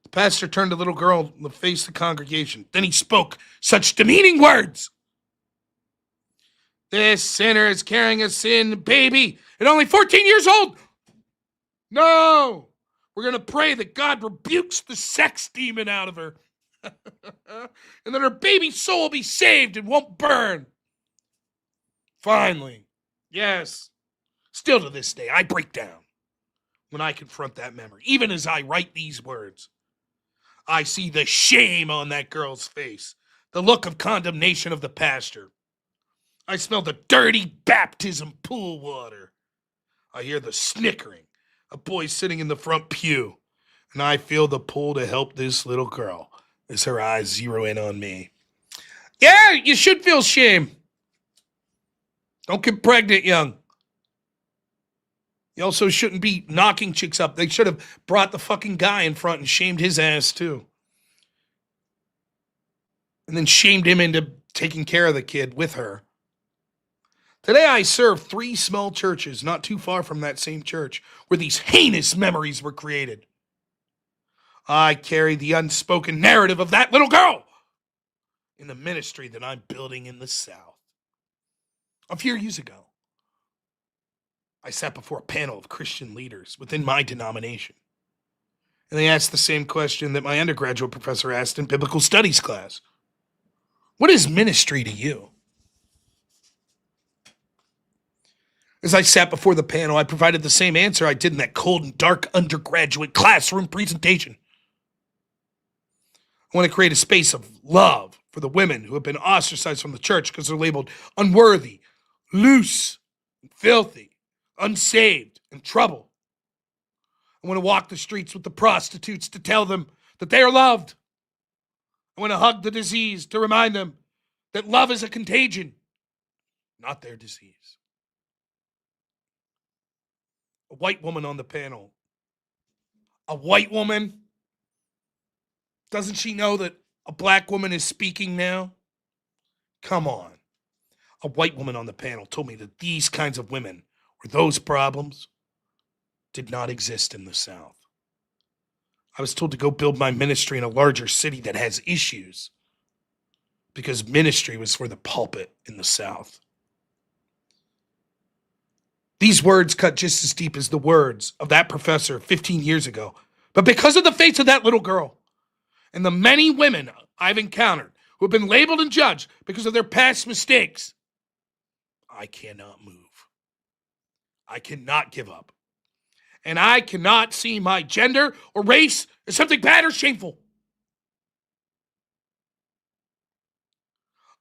the pastor turned the little girl and faced the congregation. Then he spoke such demeaning words. This sinner is carrying a sin baby and only 14 years old. No, we're going to pray that God rebukes the sex demon out of her and that her baby soul will be saved and won't burn. Finally, yes, still to this day, I break down when I confront that memory. Even as I write these words, I see the shame on that girl's face, the look of condemnation of the pastor. I smell the dirty baptism pool water. I hear the snickering of boys sitting in the front pew, and I feel the pull to help this little girl as her eyes zero in on me. Yeah, you should feel shame. Don't get pregnant young. You also shouldn't be knocking chicks up. They should have brought the fucking guy in front and shamed his ass too. And then shamed him into taking care of the kid with her. Today I serve 3 small churches not too far from that same church where these heinous memories were created. I carry the unspoken narrative of that little girl in the ministry that I'm building in the South. A few years ago, I sat before a panel of Christian leaders within my denomination. And they asked the same question that my undergraduate professor asked in biblical studies class. What is ministry to you? As I sat before the panel, I provided the same answer I did in that cold and dark undergraduate classroom presentation. I want to create a space of love for the women who have been ostracized from the church because they're labeled unworthy, loose, and filthy, unsaved, and troubled. I want to walk the streets with the prostitutes to tell them that they are loved. I want to hug the diseased to remind them that love is a contagion, not their disease. A white woman on the panel. A white woman? Doesn't she know that a black woman is speaking now? Come on. A white woman on the panel told me that these kinds of women, or those problems, did not exist in the South. I was told to go build my ministry in a larger city that has issues because ministry was for the pulpit in the South. These words cut just as deep as the words of that professor 15 years ago. But because of the face of that little girl and the many women I've encountered who have been labeled and judged because of their past mistakes, I cannot move. I cannot give up. And I cannot see my gender or race as something bad or shameful.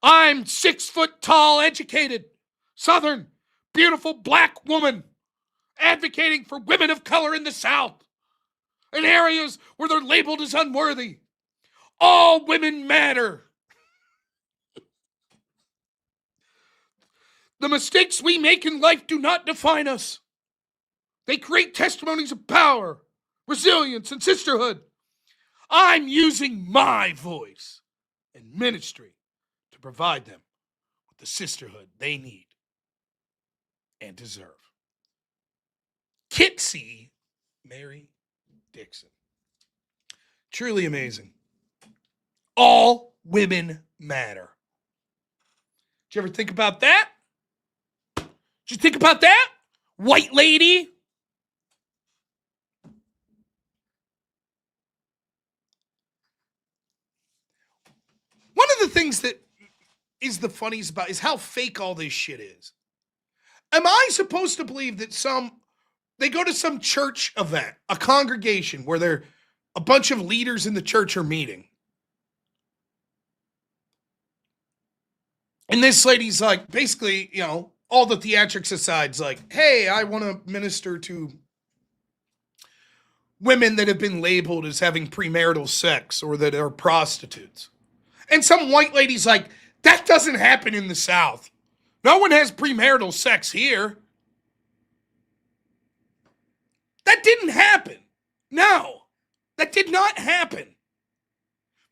I'm 6 foot tall, educated, Southern, beautiful black woman advocating for women of color in the South in areas where they're labeled as unworthy. All women matter. The mistakes we make in life do not define us. They create testimonies of power, resilience, and sisterhood. I'm using my voice and ministry to to provide them with the sisterhood they need and deserve. Kitsy Mary Dixon. Truly amazing. All women matter. Did you ever think about that? Did you think about that, white lady? One of the things that is the funniest about is how fake all this shit is. Am I supposed to believe that they go to some church event, a congregation where a bunch of leaders in the church are meeting? And this lady's like, basically, all the theatrics aside, is like, hey, I want to minister to women that have been labeled as having premarital sex or that are prostitutes. And some white lady's like, that doesn't happen in the South. No one has premarital sex here. That didn't happen. No, that did not happen.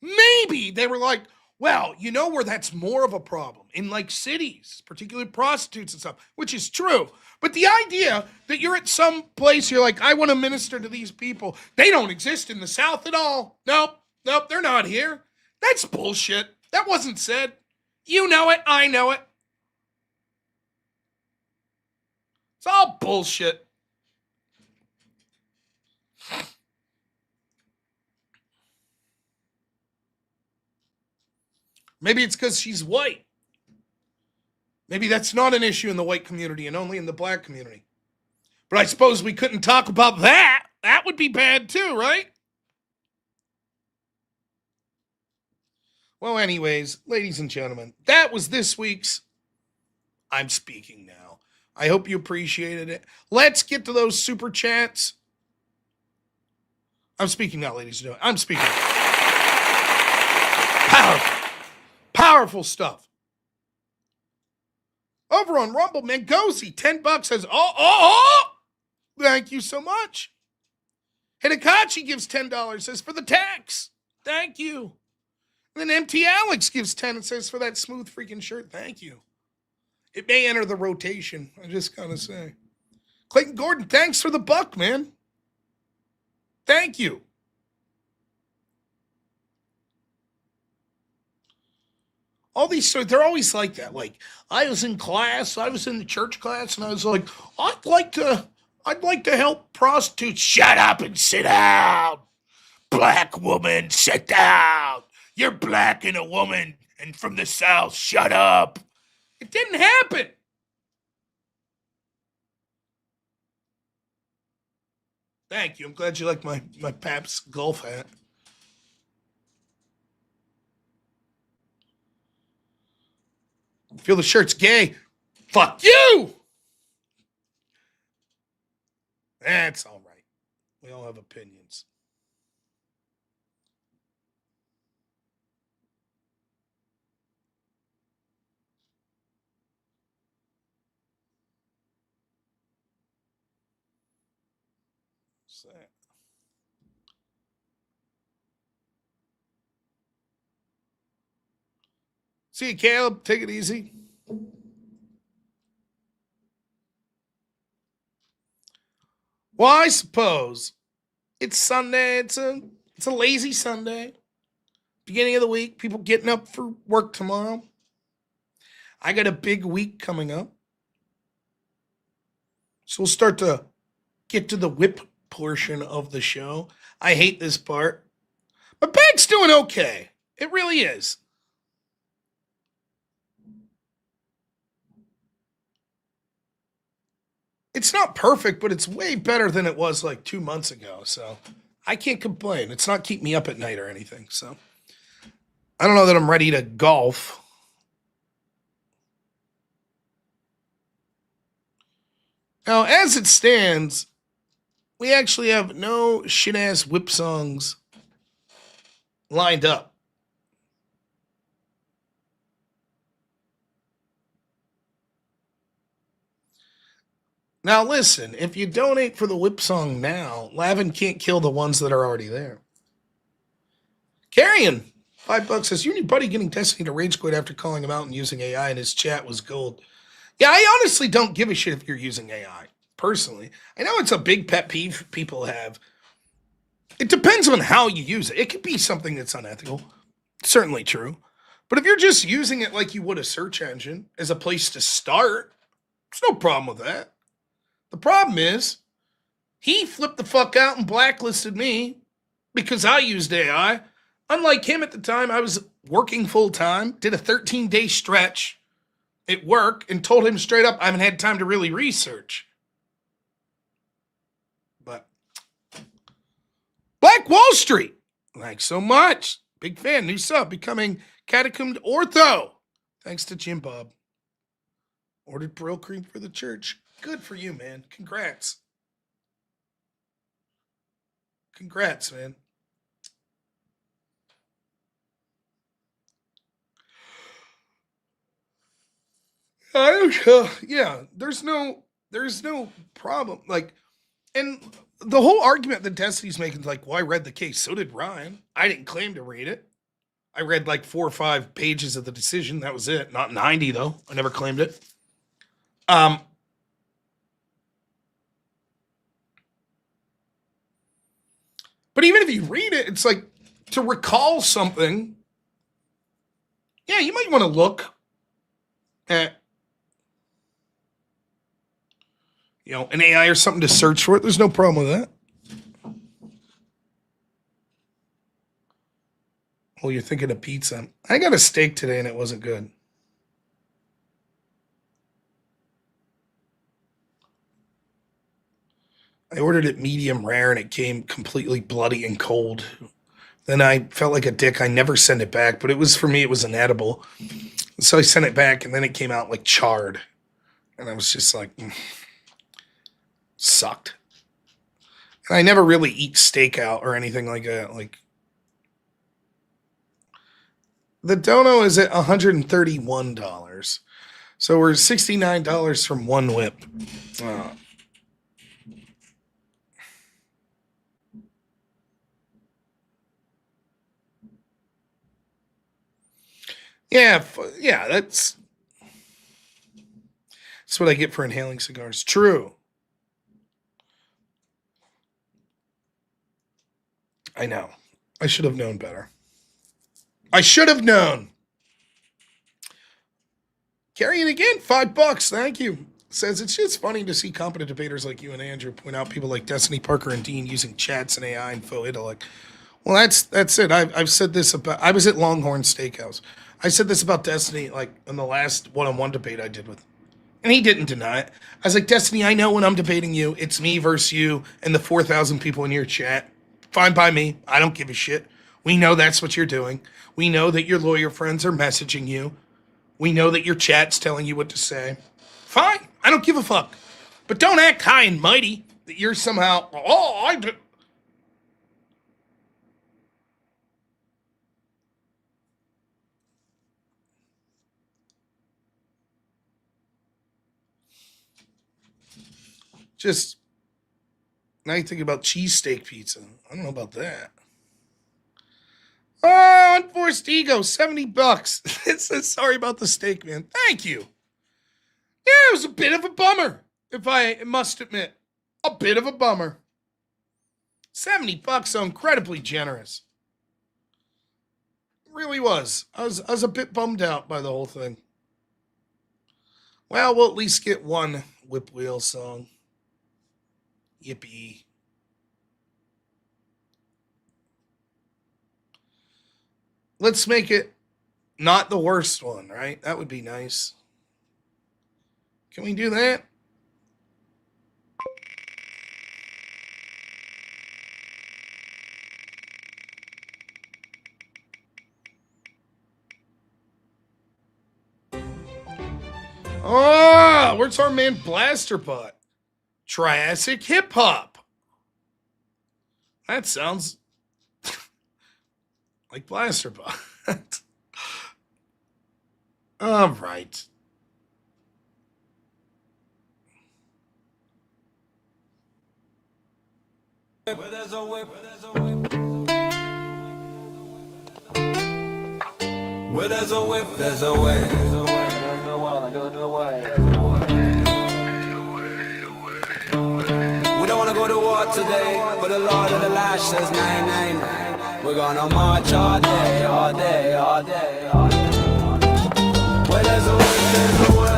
Maybe they were like, well, you know where that's more of a problem? In like cities, particularly prostitutes and stuff, which is true. But the idea that you're at some place, you're like, I want to minister to these people. They don't exist in the South at all. Nope, they're not here. That's bullshit. That wasn't said. You know it. I know it. It's all bullshit. Maybe it's because she's white. Maybe that's not an issue in the white community and only in the black community. But I suppose we couldn't talk about that. That would be bad too, right? Well, anyways, ladies and gentlemen, that was this week's I'm Speaking Now. I hope you appreciated it. Let's get to those super chats. I'm speaking now, ladies and gentlemen. I'm speaking. Powerful stuff. Over on Rumble, Mangosi, $10 says, thank you so much. Hidakachi gives $10, says, for the tax. Thank you. And then MT Alex gives 10 and says, for that smooth freaking shirt. Thank you. It may enter the rotation. I just gotta say. Clayton Gordon, thanks for the $1, man. Thank you. All these stories, they're always like that. Like, I was in the church class, and I was like, I'd like to help prostitutes. Shut up and sit down. Black woman, sit down. You're black and a woman and from the South. Shut up. It didn't happen. Thank you. I'm glad you like my Paps golf hat. Feel the shirt's gay. Fuck you! That's all right. We all have opinions. See you, Caleb. Take it easy. Well, I suppose it's Sunday. It's a lazy Sunday. Beginning of the week. People getting up for work tomorrow. I got a big week coming up. So we'll start to get to the whip portion of the show. I hate this part. But bag's doing okay. It really is. It's not perfect, but it's way better than it was like 2 months ago. So I can't complain. It's not keep me up at night or anything. So I don't know that I'm ready to golf. Now, as it stands, we actually have no shit-ass whip songs lined up. Now, listen, if you donate for the whip song now, Lavin can't kill the ones that are already there. Carrion, $5 says, you and your buddy getting Destiny to rage quit after calling him out and using AI in his chat was gold. Yeah, I honestly don't give a shit if you're using AI, personally. I know it's a big pet peeve people have. It depends on how you use it. It could be something that's unethical. Certainly true. But if you're just using it like you would a search engine as a place to start, there's no problem with that. The problem is, he flipped the fuck out and blacklisted me because I used AI. Unlike him at the time, I was working full time, did a 13-day stretch at work, and told him straight up I haven't had time to really research. But Black Wall Street, thanks so much. Big fan, new sub, becoming Catacombed Ortho. Thanks to Jim Bob. Ordered Brill cream for the church. Good for you, man. Congrats. Congrats, man. Yeah, there's no problem. Like, and the whole argument that Destiny's making is like, well, I read the case. So did Ryan. I didn't claim to read it. I read like 4 or 5 pages of the decision. That was it. Not 90, though. I never claimed it. But even if you read it, it's like to recall something. Yeah, you might want to look at, an AI or something to search for it. There's no problem with that. Well, you're thinking of pizza. I got a steak today and it wasn't good. I ordered it medium rare and it came completely bloody and cold. Then I felt like a dick. I never sent it back, but it was, for me, it was inedible. So I sent it back and then it came out like charred. And I was just like, sucked. And I never really eat steak out or anything like that. Like, the dono is at $131. So we're $69 from one whip. Yeah, that's what I get for inhaling cigars. True. I know. I should have known better. I should have known. Carrying again, $5. Thank you. Says it's just funny to see competent debaters like you and Andrew point out people like Destiny, Parker, and Dean using chats and AI and faux intellect. Well, that's it. I've said this about. I was at Longhorn Steakhouse. I said this about Destiny like in the last one-on-one debate I did with, and he didn't deny it. I was like, Destiny, I know when I'm debating you, it's me versus you and the 4,000 people in your chat. Fine by me. I don't give a shit. We know that's what you're doing. We know that your lawyer friends are messaging you. We know that your chat's telling you what to say. Fine. I don't give a fuck. But don't act high and mighty that you're somehow, I did. Just, now you think about cheesesteak pizza. I don't know about that. Oh, Unforced Ego, $70. It says, sorry about the steak, man. Thank you. Yeah, it was a bit of a bummer, if I must admit. A bit of a bummer. $70, so incredibly generous. It really was. I was a bit bummed out by the whole thing. Well, we'll at least get one Whip Wheel song. Yippee. Let's make it not the worst one, right? That would be nice. Can we do that? Oh, where's our man Blasterbot? Triassic hip hop. That sounds like Blasterbot. All right. Where there's a whip, there's a way. There's a way, there's a way, there's a way. We don't wanna go to war today, but the Lord of the Lash says 999. We're gonna march all day, all day, all day, all day. Where there's a whip, there's a way.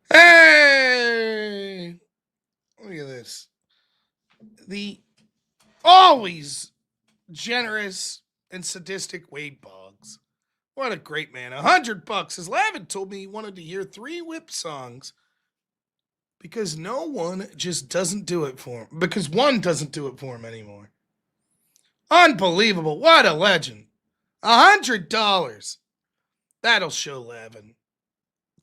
Hey! Look at this. The always generous and sadistic Wade Boggs. What a great man. $100. As Lavin told me he wanted to hear 3 whip songs because no one just doesn't do it for him. Because one doesn't do it for him anymore. Unbelievable. What a legend. $100. That'll show Lavin.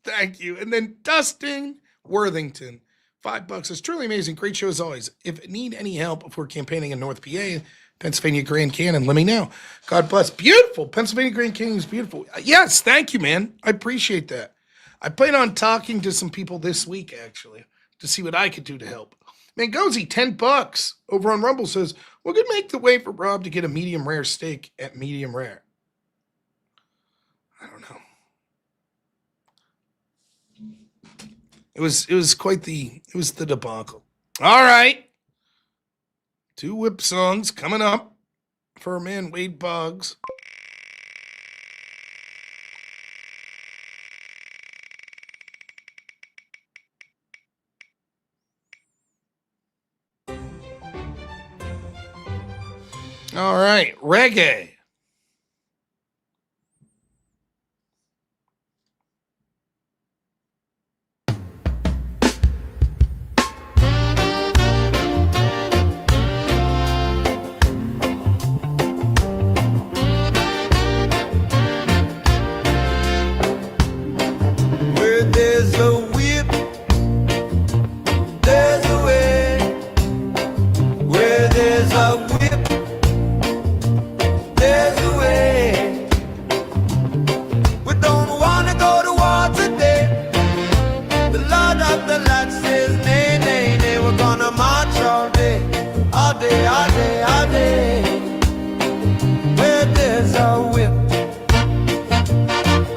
Thank you. And then Dustin Worthington, $5. It's truly amazing. Great show as always. If you need any help before campaigning in North PA, Pennsylvania Grand Canyon, let me know. God bless. Beautiful. Pennsylvania Grand Canyon is beautiful. Yes, thank you, man. I appreciate that. I plan on talking to some people this week, actually, to see what I could do to help. Mangozi, $10 over on Rumble says, we're going to make the way for Rob to get a medium rare steak at medium rare. I don't know. It was the debacle. All right. 2 whip songs coming up for our man Wade Boggs. All right, reggae. Where there's a whip, there's a way. Where there's a whip, there's a way. We don't wanna go to war today. The Lord of the Land says, nay, nay, nay. We're gonna march all day, all day, all day, all day. Where there's a whip,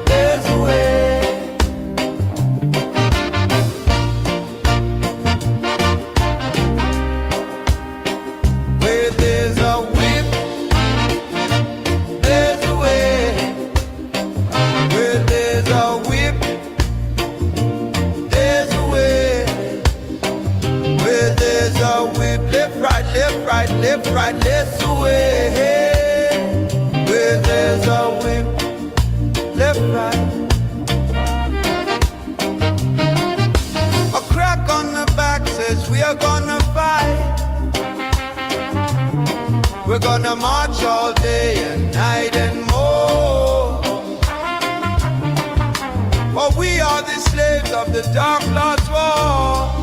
there's a way. Where there's a whip, there's a way. Where there's a whip, there's a way. Where there's a whip, left, right, right. A crack on the back says we are gonna fight. We're gonna march all day and night and more. For we are the slaves of the dark Lord's war.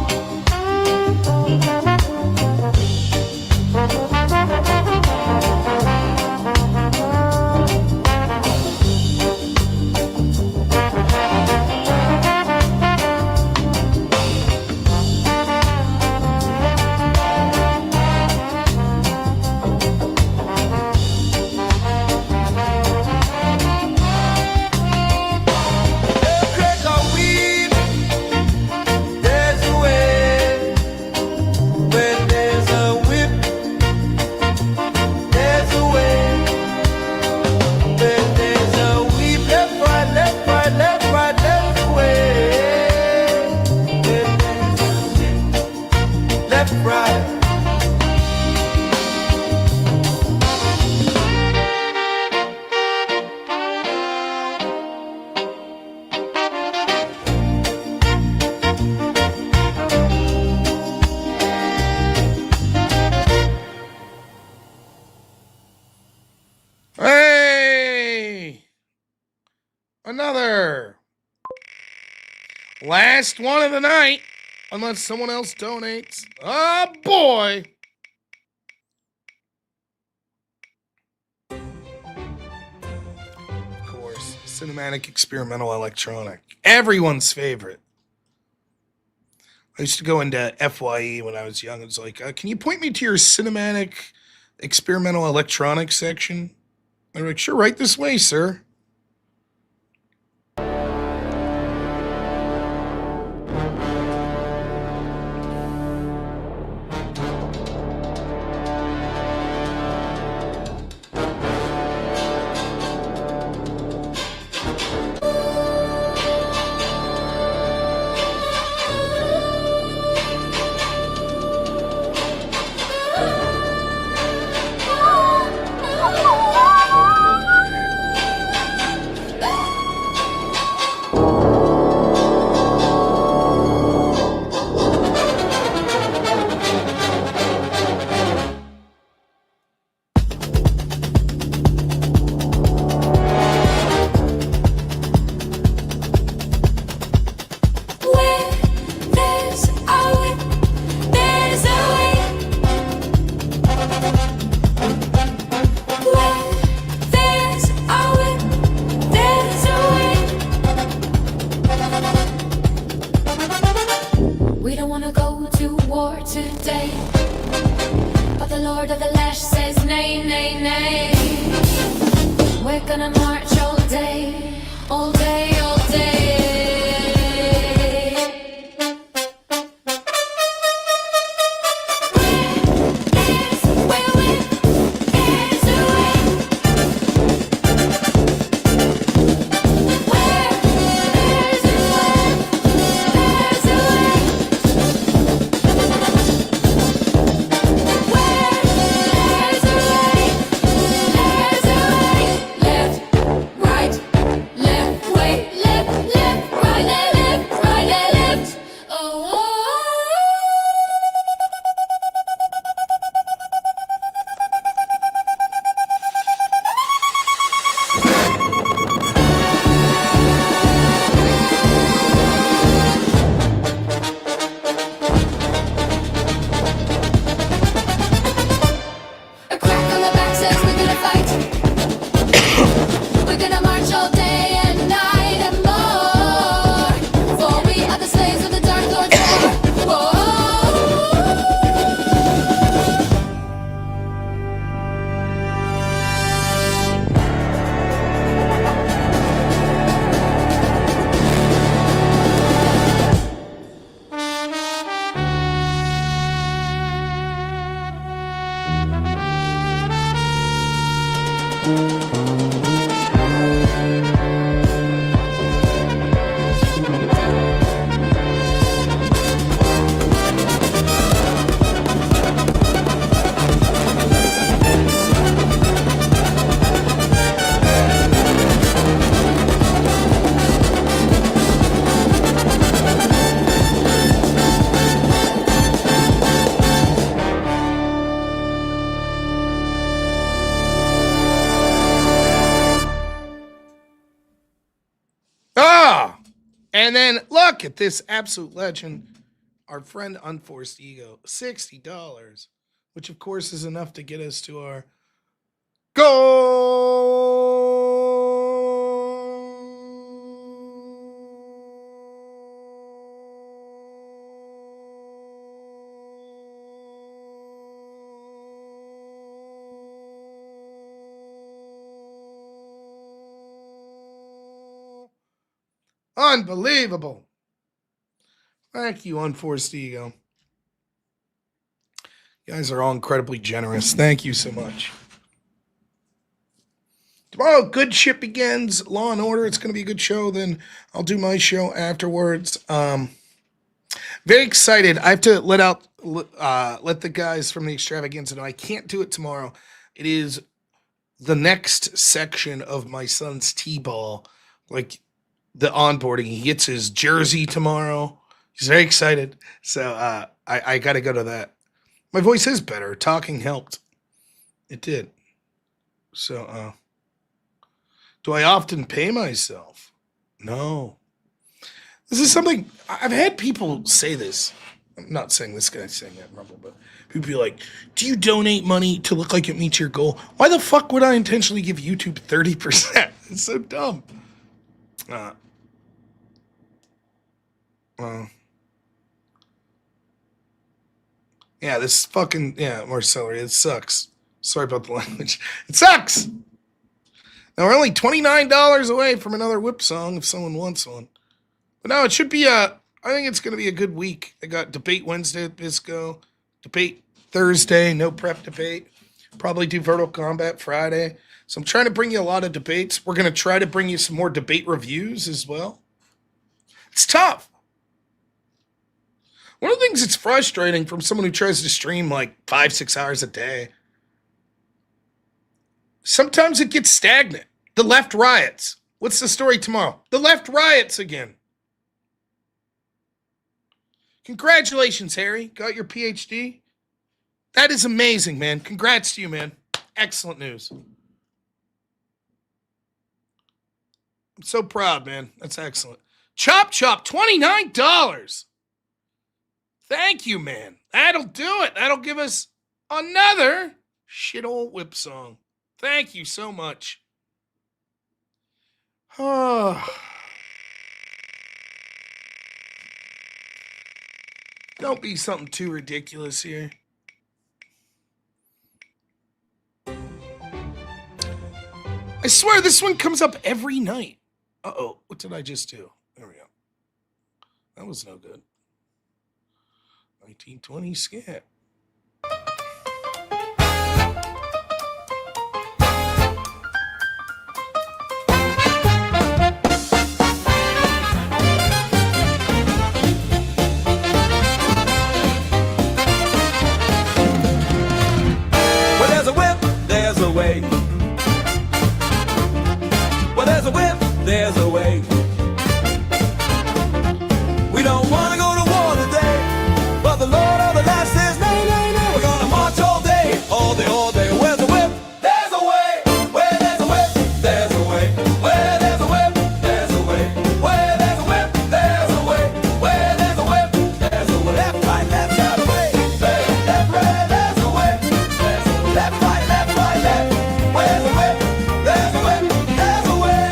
Hey! Another. Last one of the night. Unless someone else donates. Oh, boy. Of course. Cinematic experimental electronic. Everyone's favorite. I used to go into FYE when I was young. It was like, can you point me to your cinematic experimental electronics section? They're like, sure, right this way, sir. Left, right, And then look at this absolute legend, our friend Unforced Ego, $60, which of course is enough to get us to our Unbelievable. Thank you, Unforced Ego. You guys are all incredibly generous. Thank you so much. Tomorrow, good shit begins. Law and Order. It's going to be a good show. Then I'll do my show afterwards. Very excited. I have to let the guys from the extravaganza know I can't do it tomorrow. It is the next section of my son's T-ball, like the onboarding. He gets his jersey tomorrow. He's very excited. So I got to go to that. My voice is better. Talking helped. It did. So, do I often pay myself? No. This is something I've had people say this. I'm not saying this guy's saying that in Rumble, but people be like, do you donate money to look like it meets your goal? Why the fuck would I intentionally give YouTube 30%? It's so dumb. Yeah, this fucking, more celery. It sucks. Sorry about the language. It sucks! Now, we're only $29 away from another whip song if someone wants one. But no, it should be I think it's going to be a good week. I got Debate Wednesday at Bisco. Debate Thursday, no prep debate. Probably do Vertical Combat Friday. So I'm trying to bring you a lot of debates. We're going to try to bring you some more debate reviews as well. It's tough. One of the things that's frustrating from someone who tries to stream like 5-6 hours a day, sometimes it gets stagnant. The left riots. What's the story tomorrow? The left riots again. Congratulations, Harry. Got your PhD? That is amazing, man. Congrats to you, man. Excellent news. I'm so proud, man. That's excellent. Chop Chop, $29. Thank you, man. That'll do it. That'll give us another shithole whip song. Thank you so much. Oh. Don't be something too ridiculous here. I swear this one comes up every night. Uh-oh, what did I just do? There we go. That was no good. 1920 scat. Well, there's a whip, there's a way. Well, there's a whip, there's a way. We don't want to go to war today, but the Lord of the land says, nay, nay, nay. We're gonna march all day, all day, all day. Where's the whip? There's a way. Where there's a whip, there's a way. Where there's a whip, there's a way. Where there's a whip, there's a way. Where there's a whip, there's a way. Left, right, left, got a way. Left, right, there's a way. Left, right, left, right, left. Where's the whip? There's a whip, there's a way.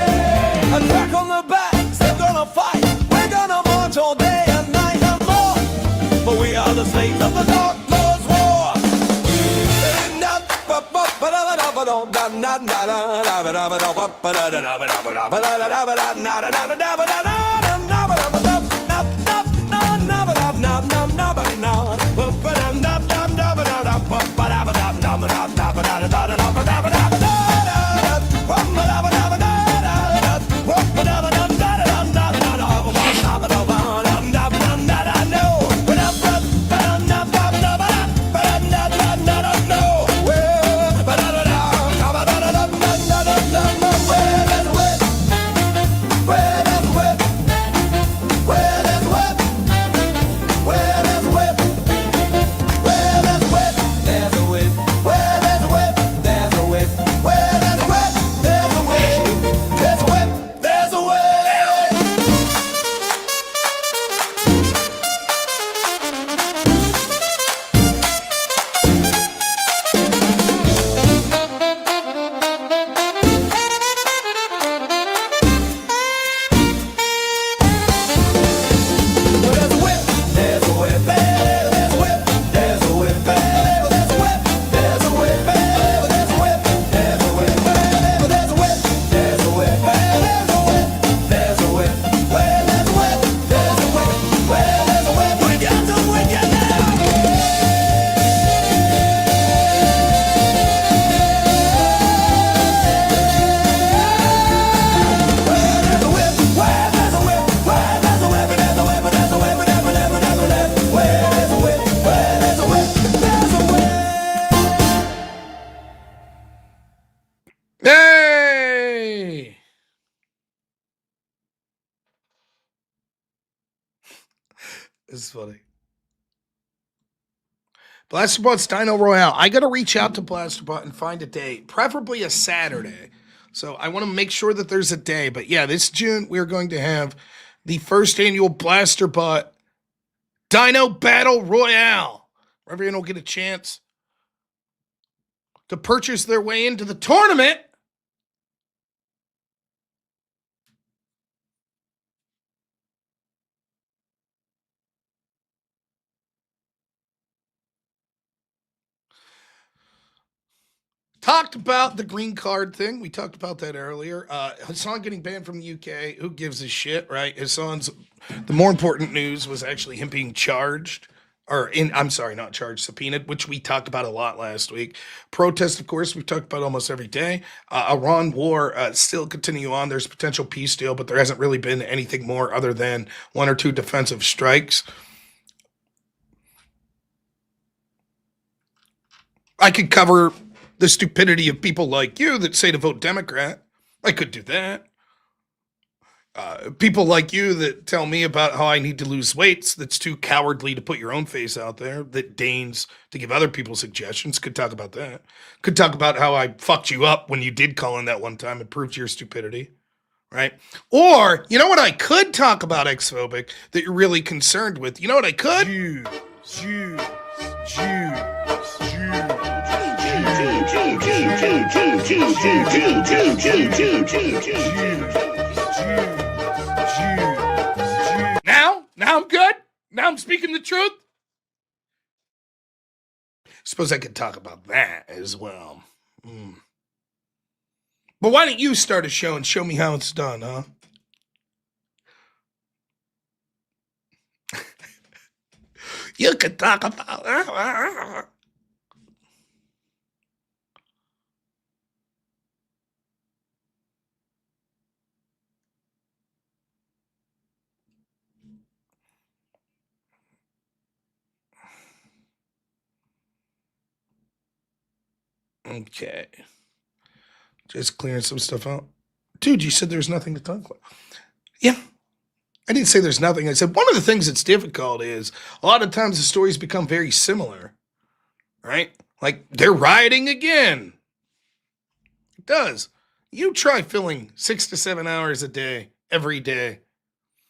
A crack on the back, still gonna fight. We're gonna march all day and night and more. But we are the slaves of the dark Lord's war. It's funny. Blasterbot's Dino Royale. I got to reach out to Blasterbot and find a day, preferably a Saturday. So I want to make sure that there's a day. But yeah, this June, we're going to have the first annual Blasterbot Dino Battle Royale. Everyone will get a chance to purchase their way into the tournament. Talked about the green card thing. We talked about that earlier. Hassan getting banned from the UK. Who gives a shit, right? Hassan's, the more important news was actually him being charged. Not charged, subpoenaed, which we talked about a lot last week. Protest, of course, we've talked about almost every day. Iran war still continue on. There's potential peace deal, but there hasn't really been anything more other than 1 or 2 defensive strikes. I could cover the stupidity of people like you that say to vote Democrat. I could do that. People like you that tell me about how I need to lose weight, that's too cowardly to put your own face out there, that deigns to give other people suggestions. Could talk about that. Could talk about how I fucked you up when you did call in that one time and proved your stupidity, right? Or, you know what I could talk about, Xphobic, that you're really concerned with? You know what I could? Jews. Now I'm good. Now I'm speaking the truth. Suppose I could talk about that as well. But why don't you start a show and show me how it's done, huh? You could talk about... Okay. Just clearing some stuff out. Dude, you said there's nothing to talk about. Yeah. I didn't say there's nothing. I said one of the things that's difficult is a lot of times the stories become very similar. Right? Like, they're rioting again. It does. You try filling 6 to 7 hours a day, every day.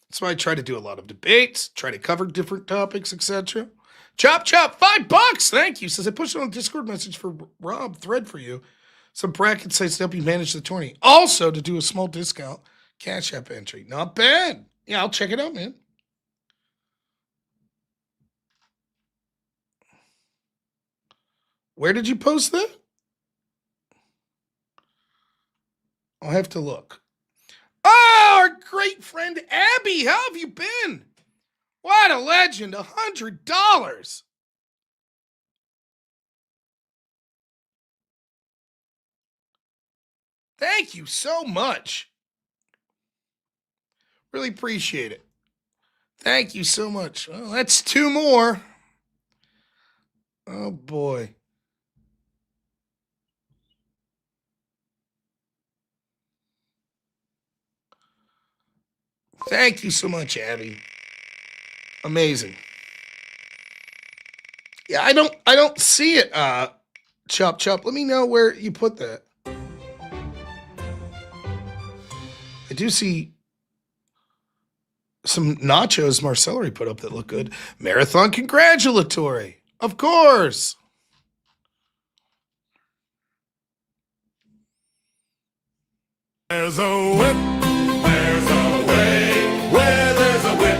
That's why I try to do a lot of debates, try to cover different topics, etc. Chop, $5. Thank you. Says I pushed on a Discord message for Rob thread for you. Some bracket sites to help you manage the tourney. Also to do a small discount Cash App entry. Not bad. Yeah, I'll check it out, man. Where did you post that? I'll have to look. Oh, our great friend Abby. How have you been? What a legend. $100. Thank you so much. Really appreciate it. Thank you so much. Well, that's 2 more. Oh, boy. Thank you so much, Abby. Amazing. Yeah, I don't see it. Chop. Let me know where you put that. I do see some nachos Marcellery put up that look good. Marathon congratulatory. Of course. There's a whip. There's a way. Where there's a whip,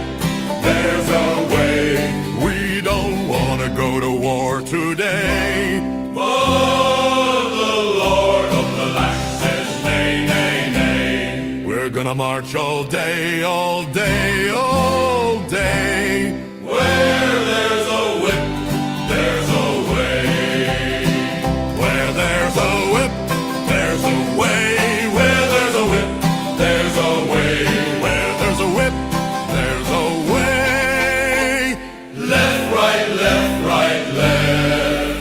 there's a way. We don't want to go to war today. For the Lord of the land says nay, nay, nay. We're gonna march all day, all day, all day. Where there's a whip, there's a way. Where there's a whip, there's a way. Where there's a whip, there's a way. Where there's a whip, there's a way. Left, right, left, right, left.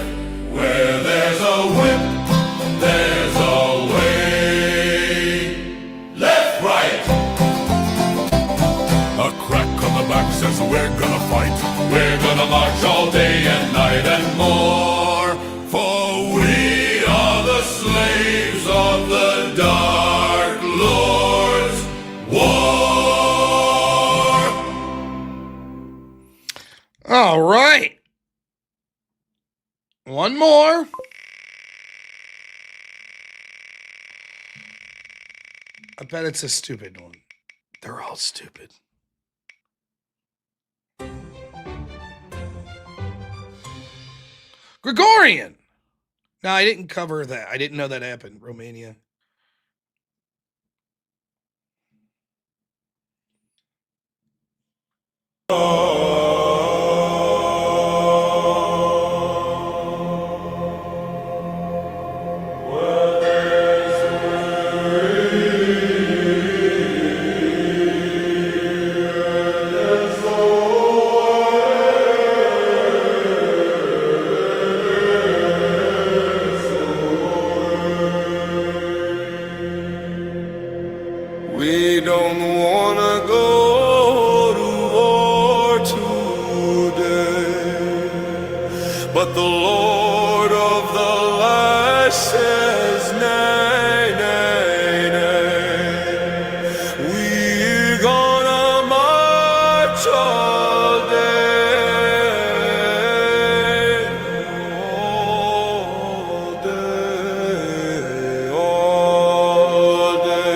Where there's a whip, there's a way. Left, right. A crack on the back says we're gonna fight. gonna march all day and night and more, for we are the slaves of the Dark Lord's war. All right. One more. I bet it's a stupid one. They're all stupid. Gregorian. No, I didn't cover that. I didn't know that happened. Romania. We don't wanna go to war today, but the Lord of the light says nay, nay, nay. We're gonna march all day, all day, all day.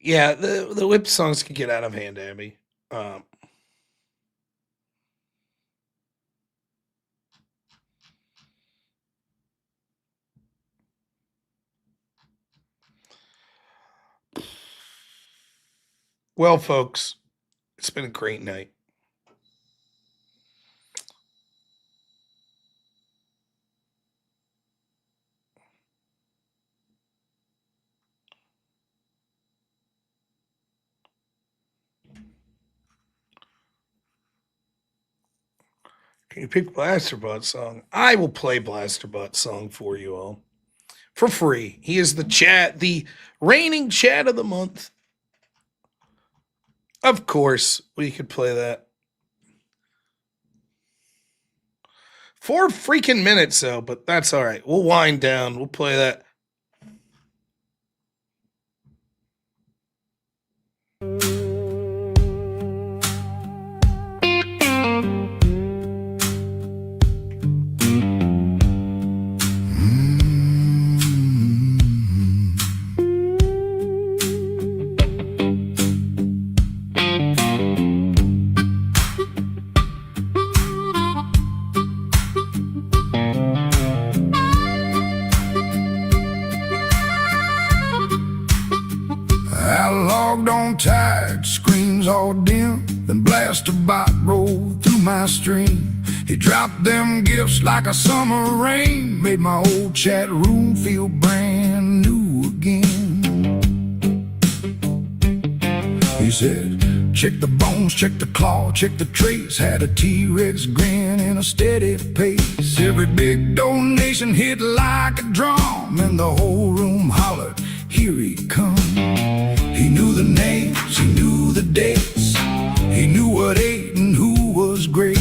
Yeah, the whip songs can get out of hand, Abby. Well, folks, it's been a great night. Can you pick Blasterbot song? I will play Blasterbot song for you all for free. He is the reigning chat of the month. Of course, we could play that. 4 freaking minutes though, but that's all right. We'll wind down. We'll play that. screens all dim. Then Blasterbot rolled through my stream. He dropped them gifts like a summer rain. Made my old chat room feel brand new again. He said, check the bones, check the claw, check the trace. Had a T-Rex grin in a steady pace. Every big donation hit like a drum, and the whole room hollered, here he comes. He knew the names, he knew the dates. He knew what ate and who was great.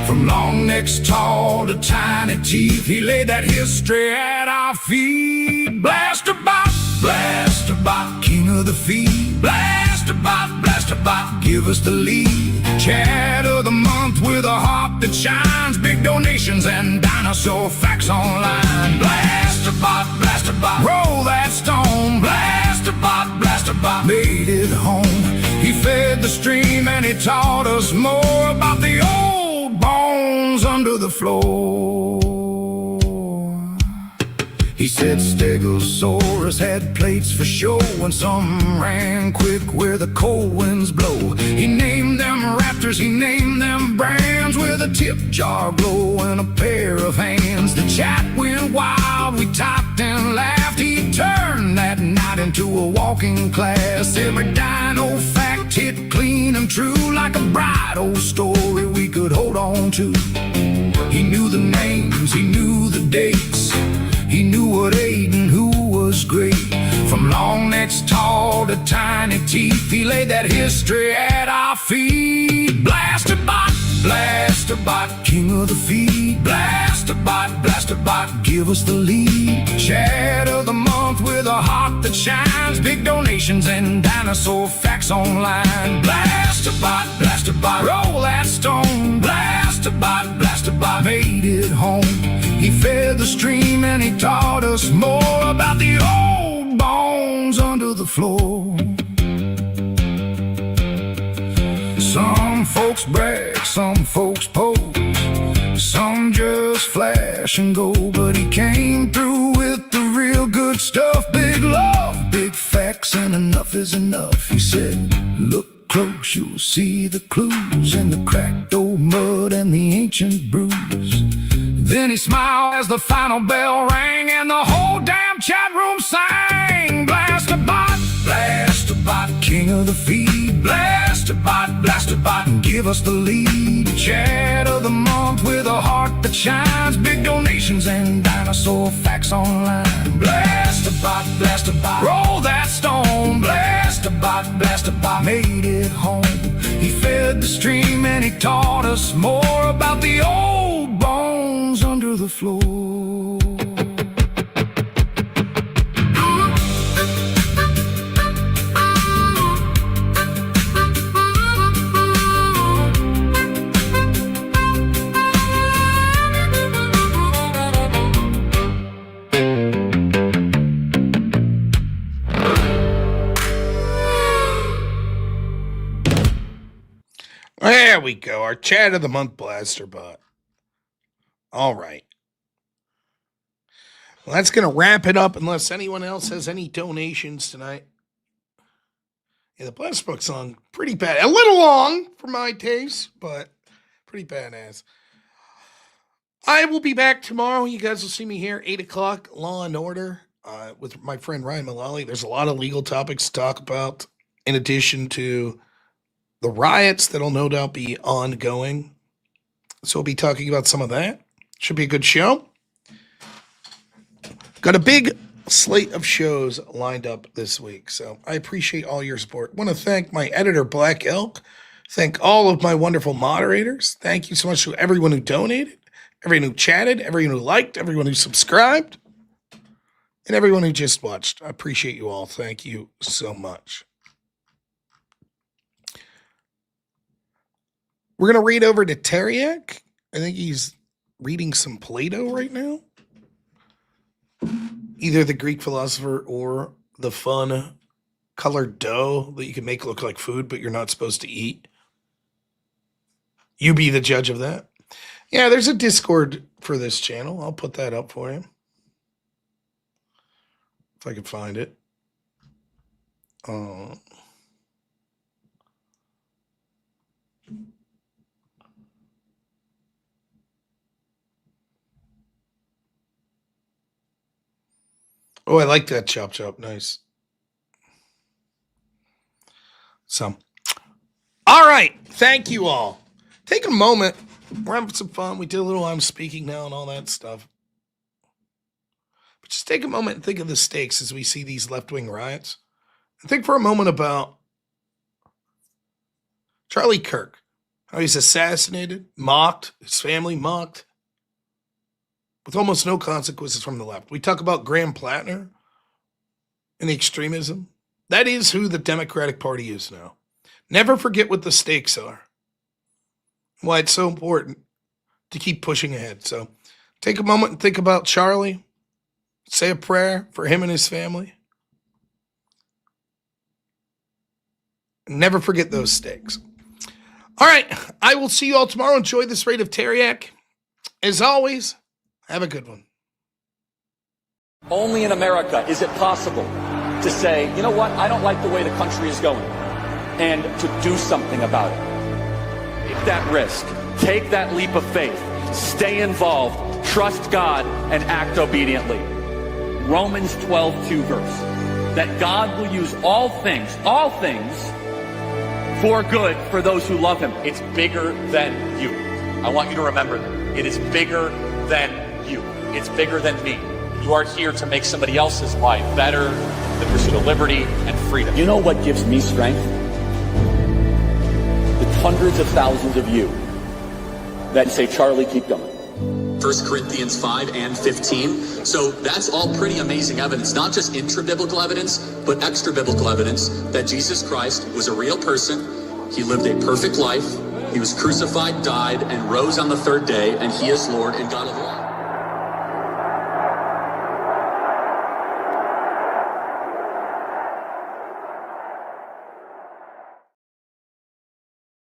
From long necks tall to tiny teeth, he laid that history at our feet. Blasterbot, Blasterbot, king of the feed. Blasterbot, Blasterbot, give us the lead. Chat of the month with a heart that shines. Big donations and dinosaur facts online. Blasterbot, Blasterbot, roll that stone. Blasterbot, Blasterbot, made it home. He fed the stream and he taught us more about the old bones under the floor. He said Stegosaurus had plates for show, and some ran quick where the cold winds blow. He named them raptors, he named them brands, with a tip jar glow and a pair of hands. The chat went wild, we talked and laughed. He turned that night into a walking class. Every dino fact hit clean and true, like a bright old story we could hold on to. He knew the names, he knew the dates. He knew what ate and who was great. From long necks tall to tiny teeth, he laid that history at our feet. Blasterbot, Blasterbot, king of the feed. Blasterbot, Blasterbot, give us the lead. Chat of the month with a heart that shines. Big donations and dinosaur facts online. Blasterbot, Blasterbot, roll that stone. Blasterbot, Blasterbot, made it home. He fed the stream and he taught us more about the old bones under the floor. Some folks brag, some folks pose, some just flash and go, but he came through with the real good stuff. Big love, big facts, and enough is enough. He said, look close, you'll see the clues in the cracked old mud and the ancient bruise. Then he smiled as the final bell rang, and the whole damn chat room sang. Blasterbot, Blasterbot, king of the feed. Blasterbot, Blasterbot, give us the lead. Chat of the month with a heart that shines. Big donations and dinosaur facts online. Blasterbot, Blasterbot, roll that stone. Blasterbot, Blasterbot, made it home. He fed the stream and he taught us more about the old bones under the floor. There we go. Our chat of the month, Blasterbot. All right. Well, that's going to wrap it up unless anyone else has any donations tonight. Yeah, the Blasterbot song, pretty bad. A little long for my taste, but pretty badass. I will be back tomorrow. You guys will see me here, 8 o'clock, Law and Order, with my friend Ryan Mullally. There's a lot of legal topics to talk about, in addition to the riots that'll no doubt be ongoing. So we'll be talking about some of that. Should be a good show. Got a big slate of shows lined up this week, so I appreciate all your support. I want to thank my editor, Black Elk. Thank all of my wonderful moderators. Thank you so much to everyone who donated, everyone who chatted, everyone who liked, everyone who subscribed, and everyone who just watched. I appreciate you all. Thank you so much. We're going to read over to Teriak. I think he's reading some Plato right now. Either the Greek philosopher or the fun colored dough that you can make look like food, but you're not supposed to eat. You be the judge of that. Yeah, there's a Discord for this channel. I'll put that up for you. If I can find it. Oh, I like that chop chop. Nice. So, all right. Thank you all. Take a moment. We're having some fun. We did a little I'm speaking now and all that stuff. But just take a moment and think of the stakes as we see these left-wing riots. And think for a moment about Charlie Kirk, how he's assassinated, mocked, his family mocked, with almost no consequences from the left. We talk about Graham Plattner and the extremism. That is who the Democratic Party is now. Never forget what the stakes are. Why it's so important to keep pushing ahead. So take a moment and think about Charlie. Say a prayer for him and his family. Never forget those stakes. All right. I will see you all tomorrow. Enjoy this rate of Teriak. As always, have a good one. Only in America is it possible to say, you know what, I don't like the way the country is going, and to do something about it. Take that risk. Take that leap of faith. Stay involved. Trust God and act obediently. Romans 12:2 verse. That God will use all things for good for those who love him. It's bigger than you. I want you to remember that. It is bigger than you. It's bigger than me. You are here to make somebody else's life better, the pursuit of liberty and freedom. You know what gives me strength? The hundreds of thousands of you that say, Charlie, keep going. 1 Corinthians 5 and 15. So that's all pretty amazing evidence, not just intra-biblical evidence, but extra-biblical evidence that Jesus Christ was a real person. He lived a perfect life. He was crucified, died, and rose on the third day, and he is Lord and God of all.